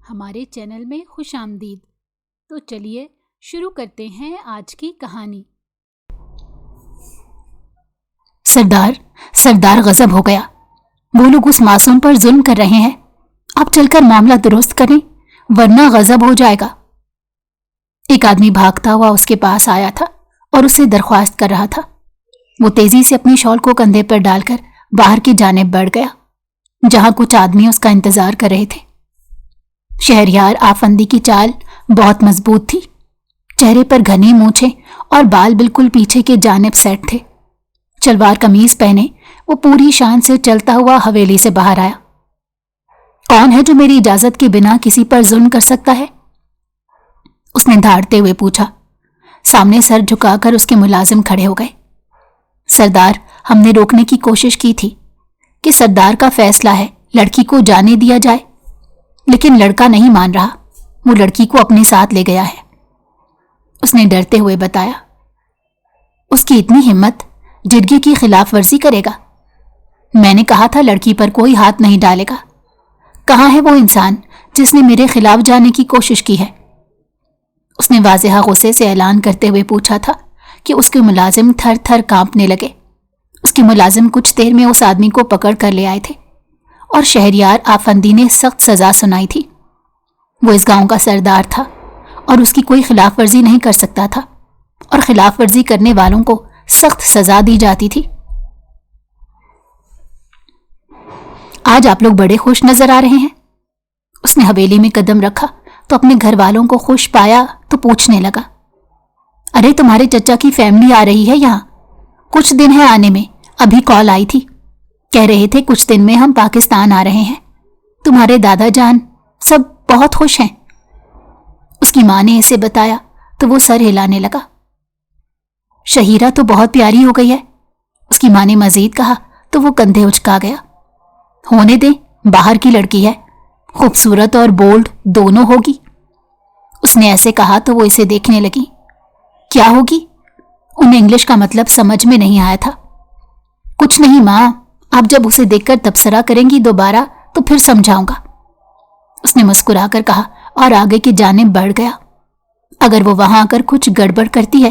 ہمارے چینل میں خوش آمدید۔ تو چلیے شروع کرتے ہیں آج کی کہانی۔ سردار غضب ہو گیا۔ وہ لوگ اس معصوم پر ظلم کر رہے ہیں، آپ چل کر معاملہ درست کریں ورنہ غضب ہو جائے گا۔ ایک آدمی بھاگتا ہوا اس کے پاس آیا تھا اور اسے درخواست کر رہا تھا۔ وہ تیزی سے اپنی شال کو کندھے پر ڈال کر باہر کی جانب بڑھ گیا، جہاں کچھ آدمی اس کا انتظار کر رہے تھے۔ شہریار آفندی کی چال بہت مضبوط تھی، چہرے پر گھنی مونچھیں اور بال بالکل پیچھے کے جانب سیٹ تھے۔ شلوار قمیض پہنے وہ پوری شان سے چلتا ہوا حویلی سے باہر آیا۔ کون ہے جو میری اجازت کے بنا کسی پر ظلم کر سکتا ہے؟ اس نے دھاڑتے ہوئے پوچھا۔ سامنے سر جھکا کر اس کے ملازم کھڑے ہو گئے۔ سردار، ہم نے روکنے کی کوشش کی تھی کہ سردار کا فیصلہ ہے لڑکی کو جانے دیا جائے، لیکن لڑکا نہیں مان رہا، وہ لڑکی کو اپنے ساتھ لے گیا ہے، اس نے ڈرتے ہوئے بتایا۔ اس کی اتنی ہمت، جرگے کی خلاف ورزی کرے گا؟ میں نے کہا تھا لڑکی پر کوئی ہاتھ نہیں ڈالے گا۔ کہاں ہے وہ انسان جس نے میرے خلاف جانے کی کوشش کی ہے؟ اس نے واضح غصے سے اعلان کرتے ہوئے پوچھا تھا کہ اس کے ملازم تھر تھر کانپنے لگے۔ اس کے ملازم کچھ دیر میں اس آدمی کو پکڑ کر لے آئے تھے اور شہریار آفندی نے سخت سزا سنائی تھی۔ وہ اس گاؤں کا سردار تھا اور اس کی کوئی خلاف ورزی نہیں کر سکتا تھا، اور خلاف ورزی کرنے والوں کو سخت سزا دی جاتی تھی۔ آج آپ لوگ بڑے خوش نظر آ رہے ہیں۔ اس نے حویلی میں قدم رکھا تو اپنے گھر والوں کو خوش پایا تو پوچھنے لگا، ارے تمہارے چچا کی فیملی آ رہی ہے یہاں؟ کچھ دن ہے آنے میں، ابھی کال آئی تھی، کہہ رہے تھے کچھ دن میں ہم پاکستان آ رہے ہیں، تمہارے دادا جان سب بہت خوش ہیں۔ اس کی ماں نے اسے بتایا تو وہ سر ہلانے لگا۔ شہیرہ تو بہت پیاری ہو گئی ہے، اس کی ماں نے مزید کہا تو وہ کندھے اچکا گیا۔ ہونے دیں، باہر کی لڑکی ہے، خوبصورت اور بولڈ دونوں ہوگی۔ اس نے ایسے کہا تو وہ اسے دیکھنے لگی۔ کیا ہوگی؟ انہیں انگلش کا مطلب سمجھ میں نہیں آیا تھا۔ کچھ نہیں ماں، آپ جب اسے دیکھ کر تبصرہ کریں گی دوبارہ تو پھر سمجھاؤں گا، اس نے مسکرا کر کہا اور آگے کی جانب بڑھ گیا۔ اگر وہ وہاں آ کر کچھ گڑبڑ کرتی ہے،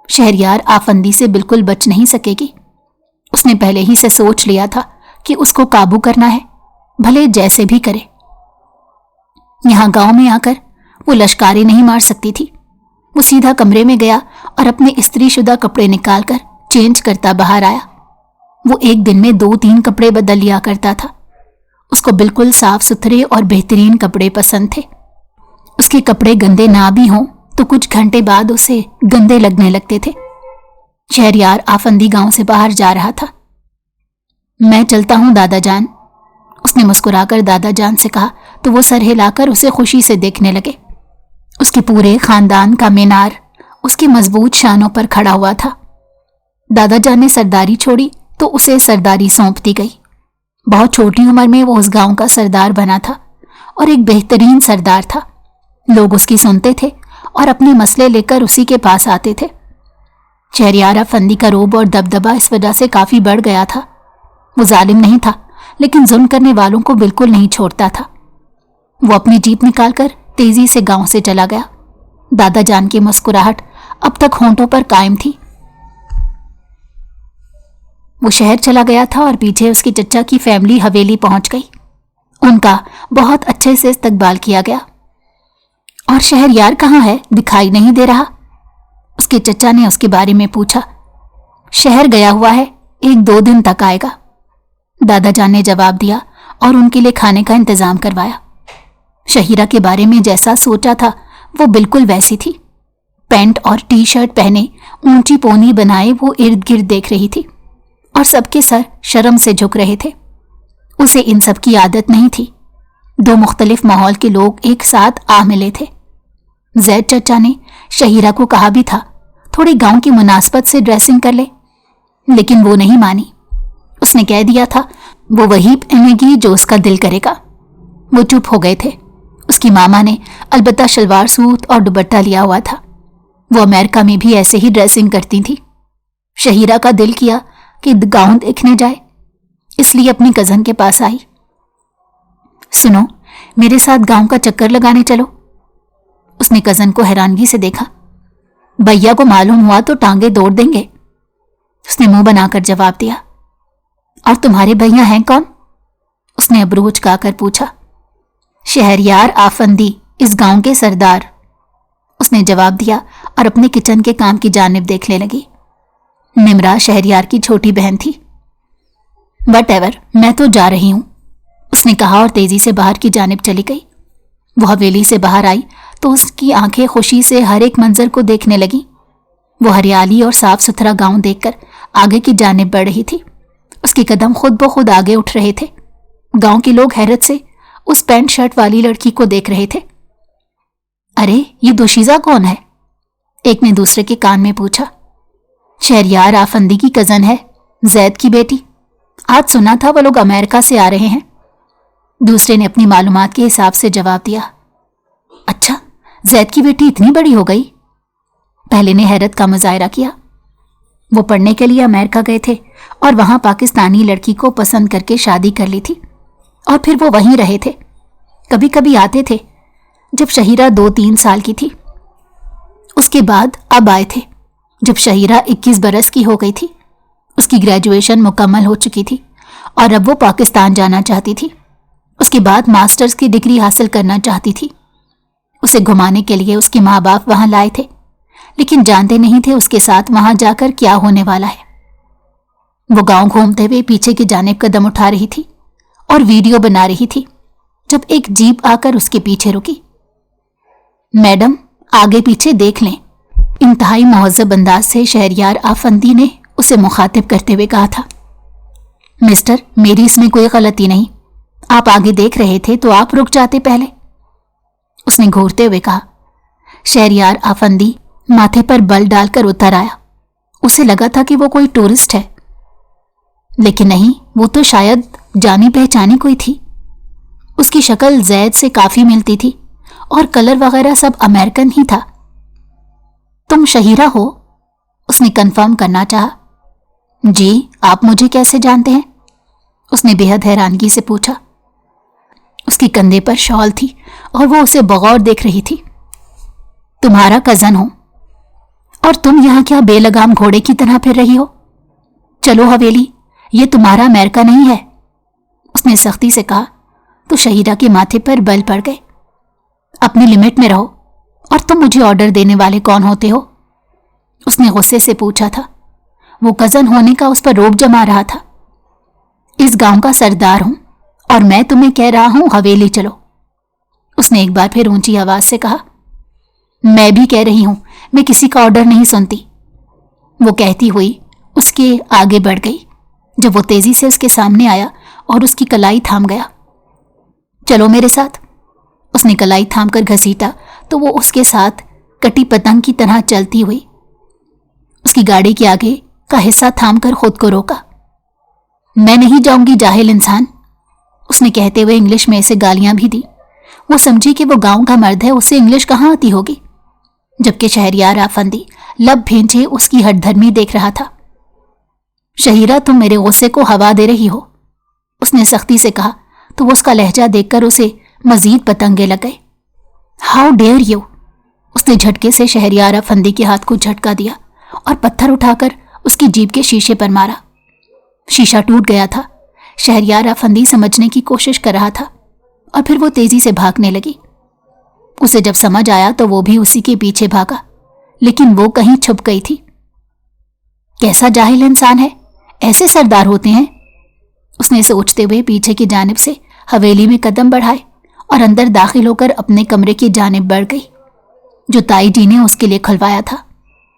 شہریار آفندی سے بالکل بچ نہیں سکے گی۔ اس نے پہلے ہی سے سوچ لیا تھا کہ اس کو قابو کرنا ہے، بھلے جیسے بھی کرے۔ یہاں گاؤں میں آ کر وہ لشکاری نہیں مار سکتی تھی۔ وہ سیدھا کمرے میں گیا اور اپنے استری شدہ کپڑے نکال کر چینج کرتا باہر آیا۔ وہ ایک دن میں 2-3 کپڑے بدل لیا کرتا تھا۔ اس کو بالکل صاف ستھرے اور بہترین کپڑے پسند تھے۔ اس کے کپڑے گندے نہ بھی ہوں تو کچھ گھنٹے بعد اسے گندے لگنے لگتے تھے۔ شہریار آفندی گاؤں سے باہر جا رہا تھا۔ میں چلتا ہوں دادا جان، اس نے مسکرا کر دادا جان سے کہا تو وہ سر ہلا کر اسے خوشی سے دیکھنے لگے۔ اس کے پورے خاندان کا مینار اس کے مضبوط شانوں پر کھڑا ہوا تھا۔ دادا جان نے سرداری چھوڑی تو اسے سرداری سونپ دی گئی۔ بہت چھوٹی عمر میں وہ اس گاؤں کا سردار بنا تھا اور ایک بہترین سردار تھا۔ لوگ اس کی سنتے تھے اور اپنے مسئلے لے کر اسی کے پاس آتے تھے۔ شہریار آفندی کا روب اور دبدبہ اس وجہ سے کافی بڑھ گیا تھا۔ وہ ظالم نہیں تھا، لیکن ظلم کرنے والوں کو بالکل نہیں چھوڑتا تھا۔ وہ اپنی جیپ نکال کر تیزی سے گاؤں سے چلا گیا۔ دادا جان کی مسکراہٹ اب تک ہونٹوں پر قائم تھی۔ وہ شہر چلا گیا تھا اور پیچھے اس کے چچا کی فیملی حویلی پہنچ گئی۔ ان کا بہت اچھے سے استقبال کیا گیا۔ اور شہریار کہاں ہے؟ دکھائی نہیں دے رہا، اس کے چچا نے اس کے بارے میں پوچھا۔ شہر گیا ہوا ہے، 1-2 دن تک آئے گا، دادا جان نے جواب دیا اور ان کے لیے کھانے کا انتظام کروایا۔ شہیرہ کے بارے میں جیسا سوچا تھا وہ بالکل ویسی تھی۔ پینٹ اور ٹی شرٹ پہنے، اونچی پونی بنائے وہ ارد گرد دیکھ رہی تھی اور سب کے سر شرم سے جھک رہے تھے۔ اسے ان سب کی عادت نہیں تھی۔ 2 مختلف ماحول کے لوگ ایک ساتھ آ ملے تھے۔ زید چچا نے شہیرہ کو کہا بھی تھا تھوڑی گاؤں کی مناسبت سے ڈریسنگ کر لے، لیکن وہ نہیں مانی۔ اس نے کہہ دیا تھا وہ وہی پہنے گی جو اس کا دل کرے گا۔ وہ چپ ہو گئے تھے۔ اس کی ماما نے البتہ شلوار سوٹ اور دوپٹہ لیا ہوا تھا۔ وہ امریکہ میں بھی ایسے ہی ڈریسنگ کرتی تھی۔ شہیرہ کا دل کیا کہ گاؤں دیکھنے جائے، اس لیے اپنی کزن کے پاس آئی۔ سنو، میرے ساتھ گاؤں کا چکر لگانے چلو۔ اس نے کزن کو حیرانگی سے دیکھا۔ بھیا کو معلوم ہوا تو ٹانگیں دوڑ دیں گے، اس نے منہ بنا کر جواب دیا۔ اور تمہارے بھیا ہیں کون؟ اس نے ابرو اچکا کر پوچھا۔ شہریار آفندی، اس گاؤں کے سردار، اس نے جواب دیا اور اپنے کچن کے کام کی جانب دیکھنے لگی۔ نمرا شہریار کی چھوٹی بہن تھی۔ وٹ ایور، میں تو جا رہی ہوں، اس نے کہا اور تیزی سے باہر کی جانب چلی گئی۔ وہ حویلی سے باہر آئی تو اس کی آنکھیں خوشی سے ہر ایک منظر کو دیکھنے لگیں۔ وہ ہریالی اور صاف ستھرا گاؤں دیکھ کر آگے کی جانب بڑھ رہی تھی۔ اس کے قدم خود بخود آگے اٹھ رہے تھے۔ گاؤں کے لوگ حیرت سے اس پینٹ شرٹ والی لڑکی کو دیکھ رہے تھے۔ ارے یہ دوشیزہ کون ہے؟ ایک نے دوسرے کے کان میں پوچھا۔ شہریار آفندی کی کزن ہے، زید کی بیٹی، آج سنا تھا وہ لوگ امریکہ سے آ رہے ہیں، دوسرے نے اپنی معلومات کے حساب سے جواب دیا۔ اچھا، زید کی بیٹی اتنی بڑی ہو گئی؟ پہلے نے حیرت کا مظاہرہ کیا۔ وہ پڑھنے کے لیے امریکہ گئے تھے اور وہاں پاکستانی لڑکی کو پسند کر کے شادی کر لی تھی، اور پھر وہ وہیں رہے تھے۔ کبھی کبھی آتے تھے جب شہیرہ 2-3 سال کی تھی، اس کے بعد اب آئے تھے جب شہیرہ 21 برس کی ہو گئی تھی۔ اس کی گریجویشن مکمل ہو چکی تھی اور اب وہ پاکستان جانا چاہتی تھی۔ اس کے بعد ماسٹرز کی ڈگری حاصل کرنا چاہتی تھی۔ اسے گھمانے کے لیے اس کے ماں باپ وہاں لائے تھے، لیکن جانتے نہیں تھے اس کے ساتھ وہاں جا کر کیا ہونے والا ہے۔ وہ گاؤں گھومتے ہوئے پیچھے کی جانب قدم اٹھا رہی تھی اور ویڈیو بنا رہی تھی جب ایک جیپ آ کر اس کے پیچھے رکی۔ میڈم، آگے پیچھے دیکھ لیں، انتہائی مہذب انداز سے شہریار آفندی نے اسے مخاطب کرتے ہوئے کہا تھا۔ مسٹر، میری اس میں کوئی غلطی نہیں، آپ آگے دیکھ رہے تھے تو آپ رک جاتے پہلے، اس نے گھورتے ہوئے کہا۔ شہریار آفندی ماتھے پر بل ڈال کر اتر آیا۔ اسے لگا تھا کہ وہ کوئی ٹورسٹ ہے، لیکن نہیں، وہ تو شاید جانی پہچانی کوئی تھی۔ اس کی شکل زید سے کافی ملتی تھی اور کلر وغیرہ سب امریکن ہی تھا۔ تم شہیرہ ہو؟ اس نے کنفرم کرنا چاہا۔ جی، آپ مجھے کیسے جانتے ہیں؟ اس نے بے حد حیرانگی سے پوچھا۔ اس کے کندھے پر شال تھی اور وہ اسے بغور دیکھ رہی تھی۔ تمہارا کزن ہوں، اور تم یہاں کیا بے لگام گھوڑے کی طرح پھر رہی ہو؟ چلو حویلی، یہ تمہارا امریکہ نہیں ہے، اس نے سختی سے کہا تو شہیرہ کے ماتھے پر بل پڑ گئے۔ اپنی لمٹ میں رہو، اور تم مجھے آرڈر دینے والے کون ہوتے ہو؟ اس نے غصے سے پوچھا تھا۔ وہ کزن ہونے کا اس پر روب جما رہا تھا۔ اس گاؤں کا سردار ہوں اور میں تمہیں کہہ رہا ہوں حویلی چلو، اس نے ایک بار پھر اونچی آواز سے کہا۔ میں بھی کہہ رہی ہوں، میں کسی کا آرڈر نہیں سنتی، وہ کہتی ہوئی اس کے آگے بڑھ گئی جب وہ تیزی سے اس کے سامنے آیا اور اس کی کلائی تھام گیا۔ چلو میرے ساتھ، اس نے کلائی تھام کر گھسیٹا تو وہ اس کے ساتھ کٹی پتنگ کی طرح چلتی ہوئی اس کی گاڑی کے آگے کا حصہ تھام کر خود کو روکا۔ میں نہیں جاؤں گی جاہل انسان، اس نے کہتے ہوئے انگلش میں اسے گالیاں بھی دی۔ وہ سمجھی کہ وہ گاؤں کا مرد ہے، اسے انگلش کہاں آتی ہوگی، جبکہ شہریار آفندی لب بھینچے اس کی ہٹ دھرمی دیکھ رہا تھا۔ شہیرہ، تم میرے غصے کو ہوا دے رہی ہو، اس نے سختی سے کہا تو وہ اس کا لہجہ دیکھ کر اسے مزید پتنگے لگ گئے۔ ہاؤ ڈیئر یو، اس نے جھٹکے سے شہریار آفندی کے ہاتھ کو جھٹکا دیا اور پتھر اٹھا کر اس کی جیپ کے شیشے پر مارا۔ شیشہ ٹوٹ گیا تھا۔ شہریار آفندی سمجھنے کی کوشش کر رہا تھا اور پھر وہ تیزی سے بھاگنے لگی۔ اسے جب سمجھ آیا تو وہ بھی اسی کے پیچھے بھاگا، لیکن وہ کہیں چھپ گئی تھی۔ کیسا جاہل انسان ہے، ایسے سردار ہوتے ہیں، اس نے سوچتے ہوئے پیچھے کی جانب سے حویلی میں قدم بڑھائے اور اندر داخل ہو کر اپنے کمرے کی جانب بڑھ گئی جو تائی جی نے اس کے لیے کھلوایا تھا۔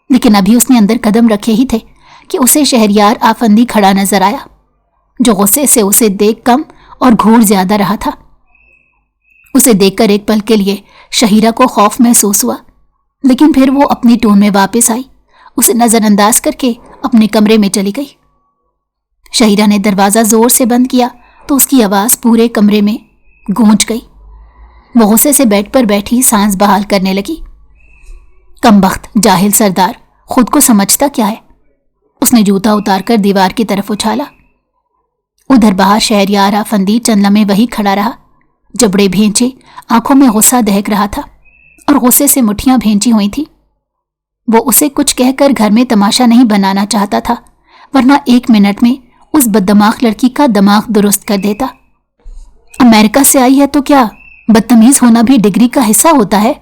لیکن ابھی اس نے اندر قدم رکھے ہی تھے کہ اسے شہریار آفندی کھڑا نظر آیا، جو غصے سے اسے دیکھ کم اور گھور زیادہ رہا تھا۔ اسے دیکھ کر ایک پل کے لیے شہیرہ کو خوف محسوس ہوا، لیکن پھر وہ اپنی ٹون میں واپس آئی، اسے نظر انداز کر کے اپنے کمرے میں چلی گئی۔ شہیرہ نے دروازہ زور سے بند کیا تو اس کی آواز پورے کمرے میں گونج گئی۔ وہ غصے سے بیڈ پر بیٹھی سانس بحال کرنے لگی۔ کمبخت جاہل سردار، خود کو سمجھتا کیا ہے؟ اس نے جوتا اتار کر دیوار کی طرف اچھالا۔ ادھر باہر شہریار آفندی چند لمحے وہی کھڑا رہا जबड़े भेंचे, आंखों में गुस्सा दहक रहा था और गुस्से से मुट्ठियां भेंची हुई थी। वो उसे कुछ कहकर घर में तमाशा नहीं बनाना चाहता था, वरना 1 मिनट में उस बददिमाग लड़की का दिमाग दुरुस्त कर देता। अमेरिका से आई है तो क्या बदतमीज होना भी डिग्री का हिस्सा होता है?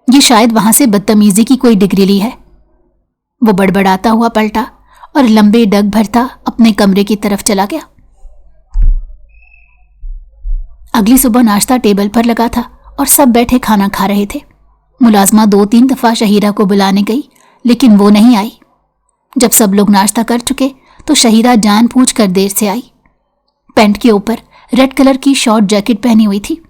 ये शायद वहां से बदतमीजी की कोई डिग्री ली है। वो बड़बड़ाता हुआ पलटा और लंबे डग भरता अपने कमरे की तरफ चला गया। अगली सुबह नाश्ता टेबल पर लगा था और सब बैठे खाना खा रहे थे। मुलाजमा 2-3 दफा शहीरा को बुलाने गई, लेकिन वो नहीं आई। जब सब लोग नाश्ता कर चुके तो शहीरा जानबूझकर देर से आई। पैंट के ऊपर रेड कलर की शॉर्ट जैकेट पहनी हुई थी।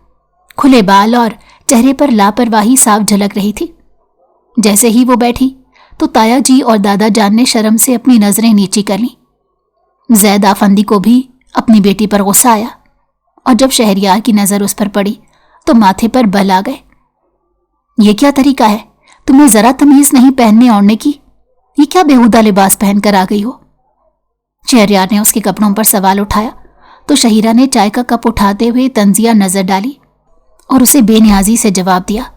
खुले बाल और चेहरे पर लापरवाही साफ झलक रही थी। जैसे ही वो बैठी तो ताया जी और दादा जान ने शर्म से अपनी नजरें नीची कर लीं। जैद आफंदी को भी अपनी बेटी पर गुस्सा आया और जब शहरियार की नजर उस पर पड़ी तो माथे पर बल आ गए। ये क्या तरीका है? तुम्हें जरा तमीज नहीं पहनने ओढ़ने की? ये क्या बेहुदा लिबास पहनकर आ गई हो? शहरियार ने उसके कपड़ों पर सवाल उठाया तो शहीरा ने चाय का कप उठाते हुए तंजिया नजर डाली और उसे बेनियाजी से जवाब दिया,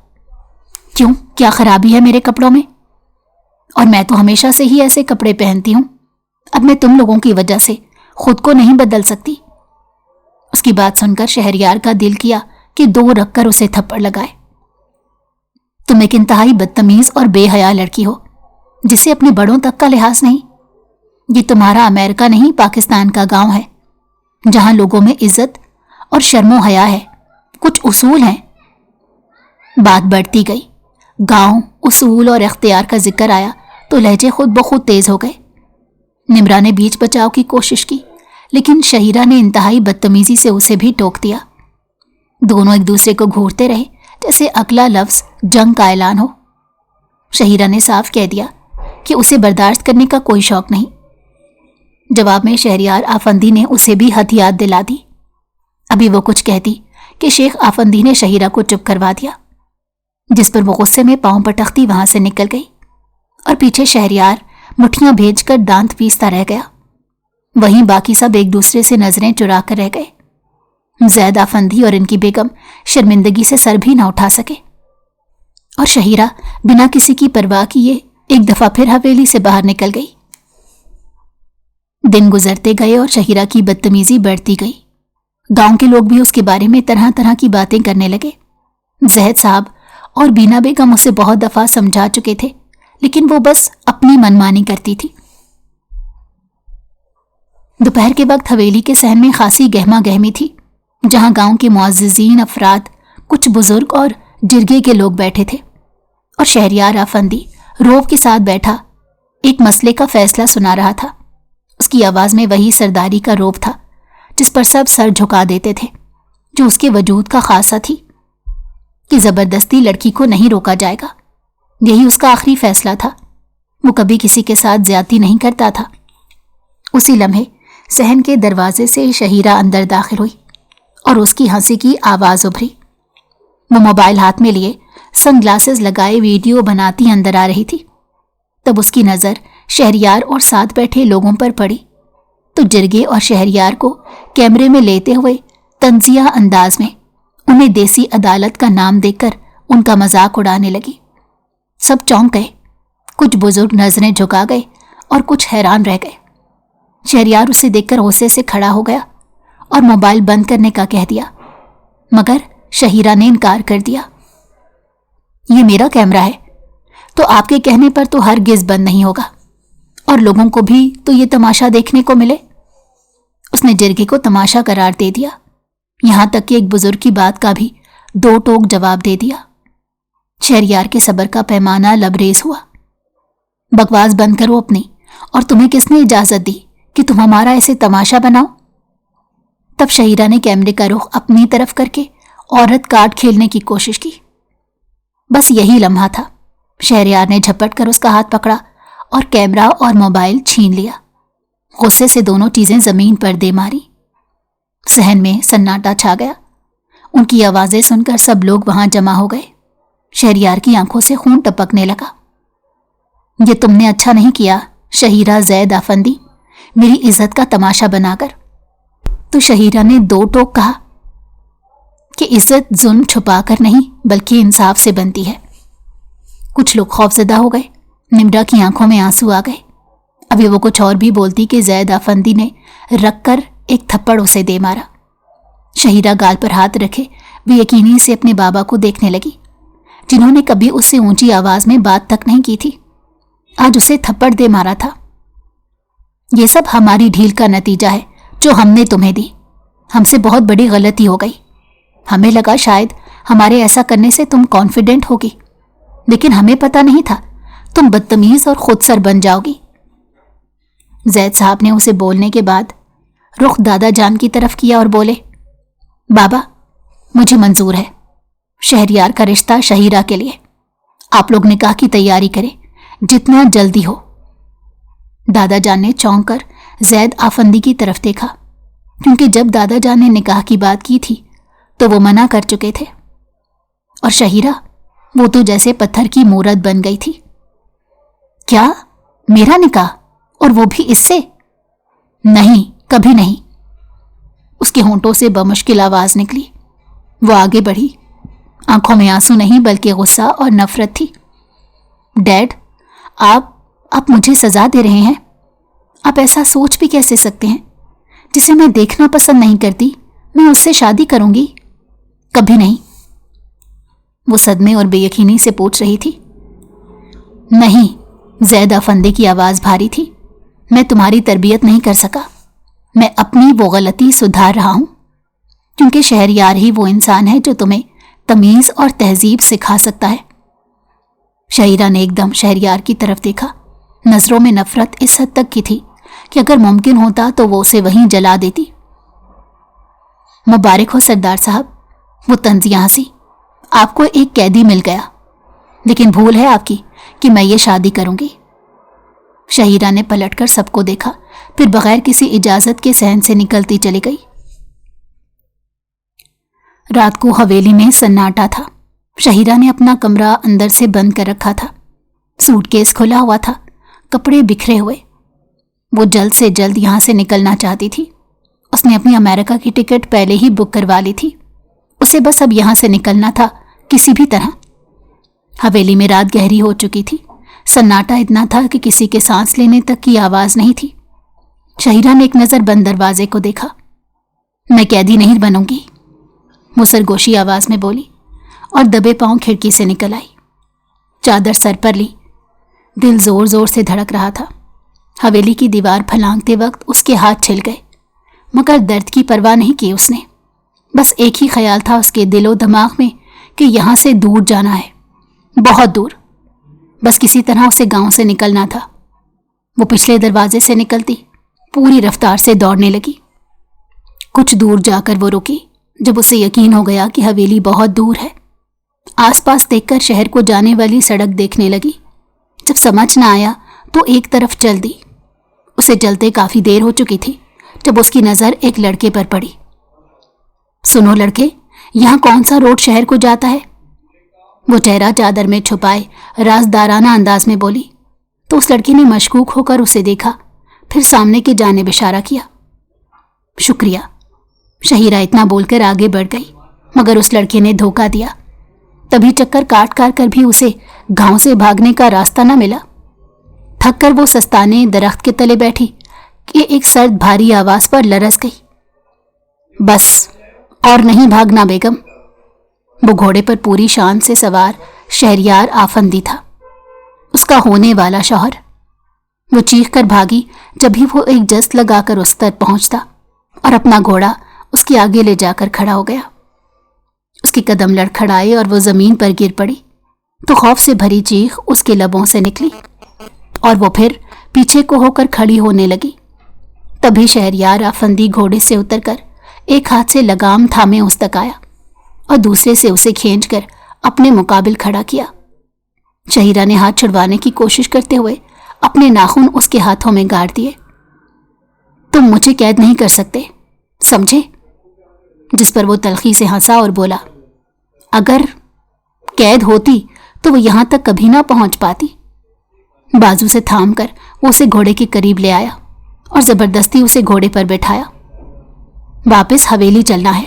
क्यों, क्या खराबी है मेरे कपड़ों में? और मैं तो हमेशा से ही ऐसे कपड़े पहनती हूं। अब मैं तुम लोगों की वजह से खुद को नहीं बदल सकती। उसकी बात सुनकर शहरियार का दिल किया कि 2 रखकर उसे थप्पड़ लगाए। तुम एक इंतहाई बदतमीज और बेहया लड़की हो जिसे अपने बड़ों तक का लिहाज नहीं। ये तुम्हारा अमेरिका नहीं, पाकिस्तान का गांव है जहां लोगों में इज्जत और शर्मो हया है, कुछ उसूल हैं। बात बढ़ती गई। गांव, उसूल और इख्तियार का जिक्र आया तो लहजे खुद ब खुद तेज हो गए। निम्रा ने बीच बचाव की कोशिश की, लेकिन शहीरा ने इंतहाई बदतमीजी से उसे भी टोक दिया। दोनों एक दूसरे को घूरते रहे जैसे अगला लफ्ज जंग का ऐलान हो। शहीरा ने साफ कह दिया कि उसे बर्दाश्त करने का कोई शौक नहीं। जवाब में शहरियार आफंदी ने उसे भी हद याद दिला दी। अभी वो कुछ कहती कि शेख आफंदी ने शहीरा को चुप करवा दिया, जिस पर वो गुस्से में पांव पटकती वहां से निकल गई और पीछे शहरियार मुट्ठियां भेजकर दांत पीसता रह गया। वहीं बाकी सब एक दूसरे से नजरें चुरा कर रह गए। जैद आफंदी और इनकी बेगम शर्मिंदगी से सर भी न उठा सके और शहीरा बिना किसी की परवाह किए एक दफा फिर हवेली से बाहर निकल गई। दिन गुजरते गए और शहीरा की बदतमीजी बढ़ती गई। गांव के लोग भी उसके बारे में तरह तरह की बातें करने लगे। जहद साहब और बीना बेगम उसे बहुत दफा समझा चुके थे, लेकिन वो बस अपनी मनमानी करती थी। दोपहर के वक्त हवेली के सहन में खासी गहमा गहमी थी, जहां गांव के मुअज़्ज़िज़ीन अफराद, कुछ बुजुर्ग और जिरगे के लोग बैठे थे और शहरियार आफंदी रोब के साथ बैठा एक मसले का फैसला सुना रहा था। उसकी आवाज में वही सरदारी का रोब था जिस पर सब सर झुका देते थे, जो उसके वजूद का खासा थी कि जबरदस्ती लड़की को नहीं रोका जाएगा। यही उसका आखिरी फैसला था। वो कभी किसी के साथ ज्यादती नहीं करता था। उसी लम्हे सहन के दरवाजे से शहीरा अंदर दाखिल हुई और उसकी हंसी की आवाज उभरी। वो मोबाइल हाथ में लिए सनग्लासेस लगाए वीडियो बनाती अंदर आ रही थी। तब उसकी नजर शहरियार और साथ बैठे लोगों पर पड़ी तो जिरगे और शहरियार को कैमरे में लेते हुए तंजिया अंदाज में उन्हें देसी अदालत का नाम देकर उनका मजाक उड़ाने लगी। सब चौंक गए। कुछ बुजुर्ग नजरें झुका गए और कुछ हैरान रह गए। शहरियार उसे देखकर गुस्से से खड़ा हो गया और मोबाइल बंद करने का कह दिया, मगर शहीरा ने इनकार कर दिया। ये मेरा कैमरा है तो आपके कहने पर तो हरगिज बंद नहीं होगा और लोगों को भी तो ये तमाशा देखने को मिले। उसने जिरगे को तमाशा करार दे दिया, यहां तक कि एक बुजुर्ग की बात का भी 2 टोक जवाब दे दिया। शहरियार के सब्र का पैमाना लबरेज हुआ। बकवास बंद करो अपनी, और तुम्हें किसने इजाजत दी कि तुम हमारा ऐसे तमाशा बनाओ? तब शहीरा ने कैमरे का रुख अपनी तरफ करके औरत कार्ड खेलने की कोशिश की। बस यही लम्हा था। शहरियार ने झपट कर उसका हाथ पकड़ा और कैमरा और मोबाइल छीन लिया। गुस्से से दोनों चीजें जमीन पर दे मारी। सहन में सन्नाटा छा गया। उनकी आवाजें सुनकर सब लोग वहां जमा हो गए। शहरियार की आंखों से खून टपकने लगा। ये तुमने अच्छा नहीं किया शहीरा जैद आफंदी, मेरी इज्जत का तमाशा बनाकर। तो शहीरा ने 2 टोक कहा, کہ عزت ظلم چھپا کر نہیں بلکہ انصاف سے بنتی ہے۔ کچھ لوگ خوفزدہ ہو گئے، نمرا کی آنکھوں میں آنسو آ گئے۔ ابھی وہ کچھ اور بھی بولتی کہ زید آفندی نے رکھ کر ایک تھپڑ اسے دے مارا۔ شہیرہ گال پر ہاتھ رکھے بے یقینی سے اپنے بابا کو دیکھنے لگی، جنہوں نے کبھی اس سے اونچی آواز میں بات تک نہیں کی تھی، آج اسے تھپڑ دے مارا تھا۔ یہ سب ہماری ڈھیل کا نتیجہ ہے جو ہم نے تمہیں دی۔ ہم سے بہت بڑی غلطی ہو گئی۔ ہمیں لگا شاید ہمارے ایسا کرنے سے تم کانفیڈنٹ ہوگی، لیکن ہمیں پتہ نہیں تھا تم بدتمیز اور خود سر بن جاؤ گی۔ زید صاحب نے اسے بولنے کے بعد رخ دادا جان کی طرف کیا اور بولے، بابا مجھے منظور ہے شہریار کا رشتہ شہیرہ کے لیے۔ آپ لوگ نکاح کی تیاری کریں جتنا جلدی ہو۔ دادا جان نے چونک کر زید آفندی کی طرف دیکھا، کیونکہ جب دادا جان نے نکاح کی بات کی تھی تو وہ منع کر چکے تھے، اور شہیرہ وہ تو جیسے پتھر کی مورت بن گئی تھی۔ کیا میرا نکاح، اور وہ بھی اس سے؟ نہیں، کبھی نہیں۔ اس کے ہونٹوں سے بمشکل آواز نکلی۔ وہ آگے بڑھی، آنکھوں میں آنسو نہیں بلکہ غصہ اور نفرت تھی۔ ڈیڈ، آپ مجھے سزا دے رہے ہیں؟ آپ ایسا سوچ بھی کیسے سکتے ہیں؟ جسے میں دیکھنا پسند نہیں کرتی میں اس سے شادی کروں گی؟ کبھی نہیں۔ وہ صدمے اور بے یقینی سے پوچھ رہی تھی۔ نہیں، زید آفندی کی آواز بھاری تھی، میں تمہاری تربیت نہیں کر سکا۔ میں اپنی وہ غلطی سدھار رہا ہوں، کیونکہ شہریار ہی وہ انسان ہے جو تمہیں تمیز اور تہذیب سکھا سکتا ہے۔ شہیرہ نے ایک دم شہریار کی طرف دیکھا۔ نظروں میں نفرت اس حد تک کی تھی کہ اگر ممکن ہوتا تو وہ اسے وہیں جلا دیتی۔ مبارک ہو سردار صاحب، وہ طنزیہ ہنسی، آپ کو ایک قیدی مل گیا، لیکن بھول ہے آپ کی کہ میں یہ شادی کروں گی۔ شہیرہ نے پلٹ کر سب کو دیکھا، پھر بغیر کسی اجازت کے صحن سے نکلتی چلی گئی۔ رات کو حویلی میں سناٹا تھا۔ شہیرہ نے اپنا کمرہ اندر سے بند کر رکھا تھا۔ سوٹ کیس کھلا ہوا تھا، کپڑے بکھرے ہوئے۔ وہ جلد سے جلد یہاں سے نکلنا چاہتی تھی۔ اس نے اپنی امریکہ کی ٹکٹ پہلے ہی بک کروا لی تھی۔ اسے بس اب یہاں سے نکلنا تھا کسی بھی طرح۔ حویلی میں رات گہری ہو چکی تھی۔ سناٹا اتنا تھا کہ کسی کے سانس لینے تک کی آواز نہیں تھی۔ شہیرہ نے ایک نظر بند دروازے کو دیکھا۔ میں قیدی نہیں بنوں گی، وہ سرگوشی آواز میں بولی، اور دبے پاؤں کھڑکی سے نکل آئی۔ چادر سر پر لی، دل زور زور سے دھڑک رہا تھا۔ حویلی کی دیوار پھلانگتے وقت اس کے ہاتھ چھل گئے، مگر درد کی پرواہ نہیں کی اس نے۔ بس ایک ہی خیال تھا اس کے دل و دماغ میں کہ یہاں سے دور جانا ہے، بہت دور۔ بس کسی طرح اسے گاؤں سے نکلنا تھا۔ وہ پچھلے دروازے سے نکلتی پوری رفتار سے دوڑنے لگی۔ کچھ دور جا کر وہ رکی جب اسے یقین ہو گیا کہ حویلی بہت دور ہے۔ آس پاس دیکھ کر شہر کو جانے والی سڑک دیکھنے لگی۔ جب سمجھ نہ آیا تو ایک طرف چل دی۔ اسے چلتے کافی دیر ہو چکی تھی جب اس کی نظر ایک لڑکے پر پڑی۔ سنو لڑکے، یہاں کون سا روڈ شہر کو جاتا ہے؟ وہ چہرہ چادر میں چھپائے رازدارانہ انداز میں بولی، تو اس لڑکے نے مشکوک ہو کر اسے دیکھا، پھر سامنے کی جانب اشارہ کیا۔ شکریہ، شہیرہ اتنا بول کر آگے بڑھ گئی، مگر اس لڑکے نے دھوکہ دیا۔ تبھی چکر کاٹ کاٹ کر بھی اسے گاؤں سے بھاگنے کا راستہ نہ ملا۔ تھک کر وہ سستانے درخت کے تلے بیٹھی کہ ایک سرد بھاری آواز پر لرز گئی، بس اور نہیں بھاگنا بیگم۔ وہ گھوڑے پر پوری شان سے سوار شہریار آفندی تھا، اس کا ہونے والا شوہر۔ وہ چیخ کر بھاگی جب ہی وہ ایک جست لگا کر اس تک پہنچتا اور اپنا گھوڑا اس کے آگے لے جا کر کھڑا ہو گیا۔ اس کے قدم لڑکھڑائے اور وہ زمین پر گر پڑی تو خوف سے بھری چیخ اس کے لبوں سے نکلی اور وہ پھر پیچھے کو ہو کر کھڑی ہونے لگی۔ تبھی شہریار آفندی گھوڑے سے اتر کر ایک ہاتھ سے لگام تھامے اس تک آیا اور دوسرے سے اسے کھینچ کر اپنے مقابل کھڑا کیا۔ شہیرہ نے ہاتھ چھڑوانے کی کوشش کرتے ہوئے اپنے ناخن اس کے ہاتھوں میں گاڑ دیے۔ تم مجھے قید نہیں کر سکتے، سمجھے؟ جس پر وہ تلخی سے ہنسا اور بولا، اگر قید ہوتی تو وہ یہاں تک کبھی نہ پہنچ پاتی۔ بازو سے تھام کر وہ اسے گھوڑے کے قریب لے آیا اور زبردستی اسے گھوڑے پر بٹھایا۔ واپس حویلی چلنا ہے،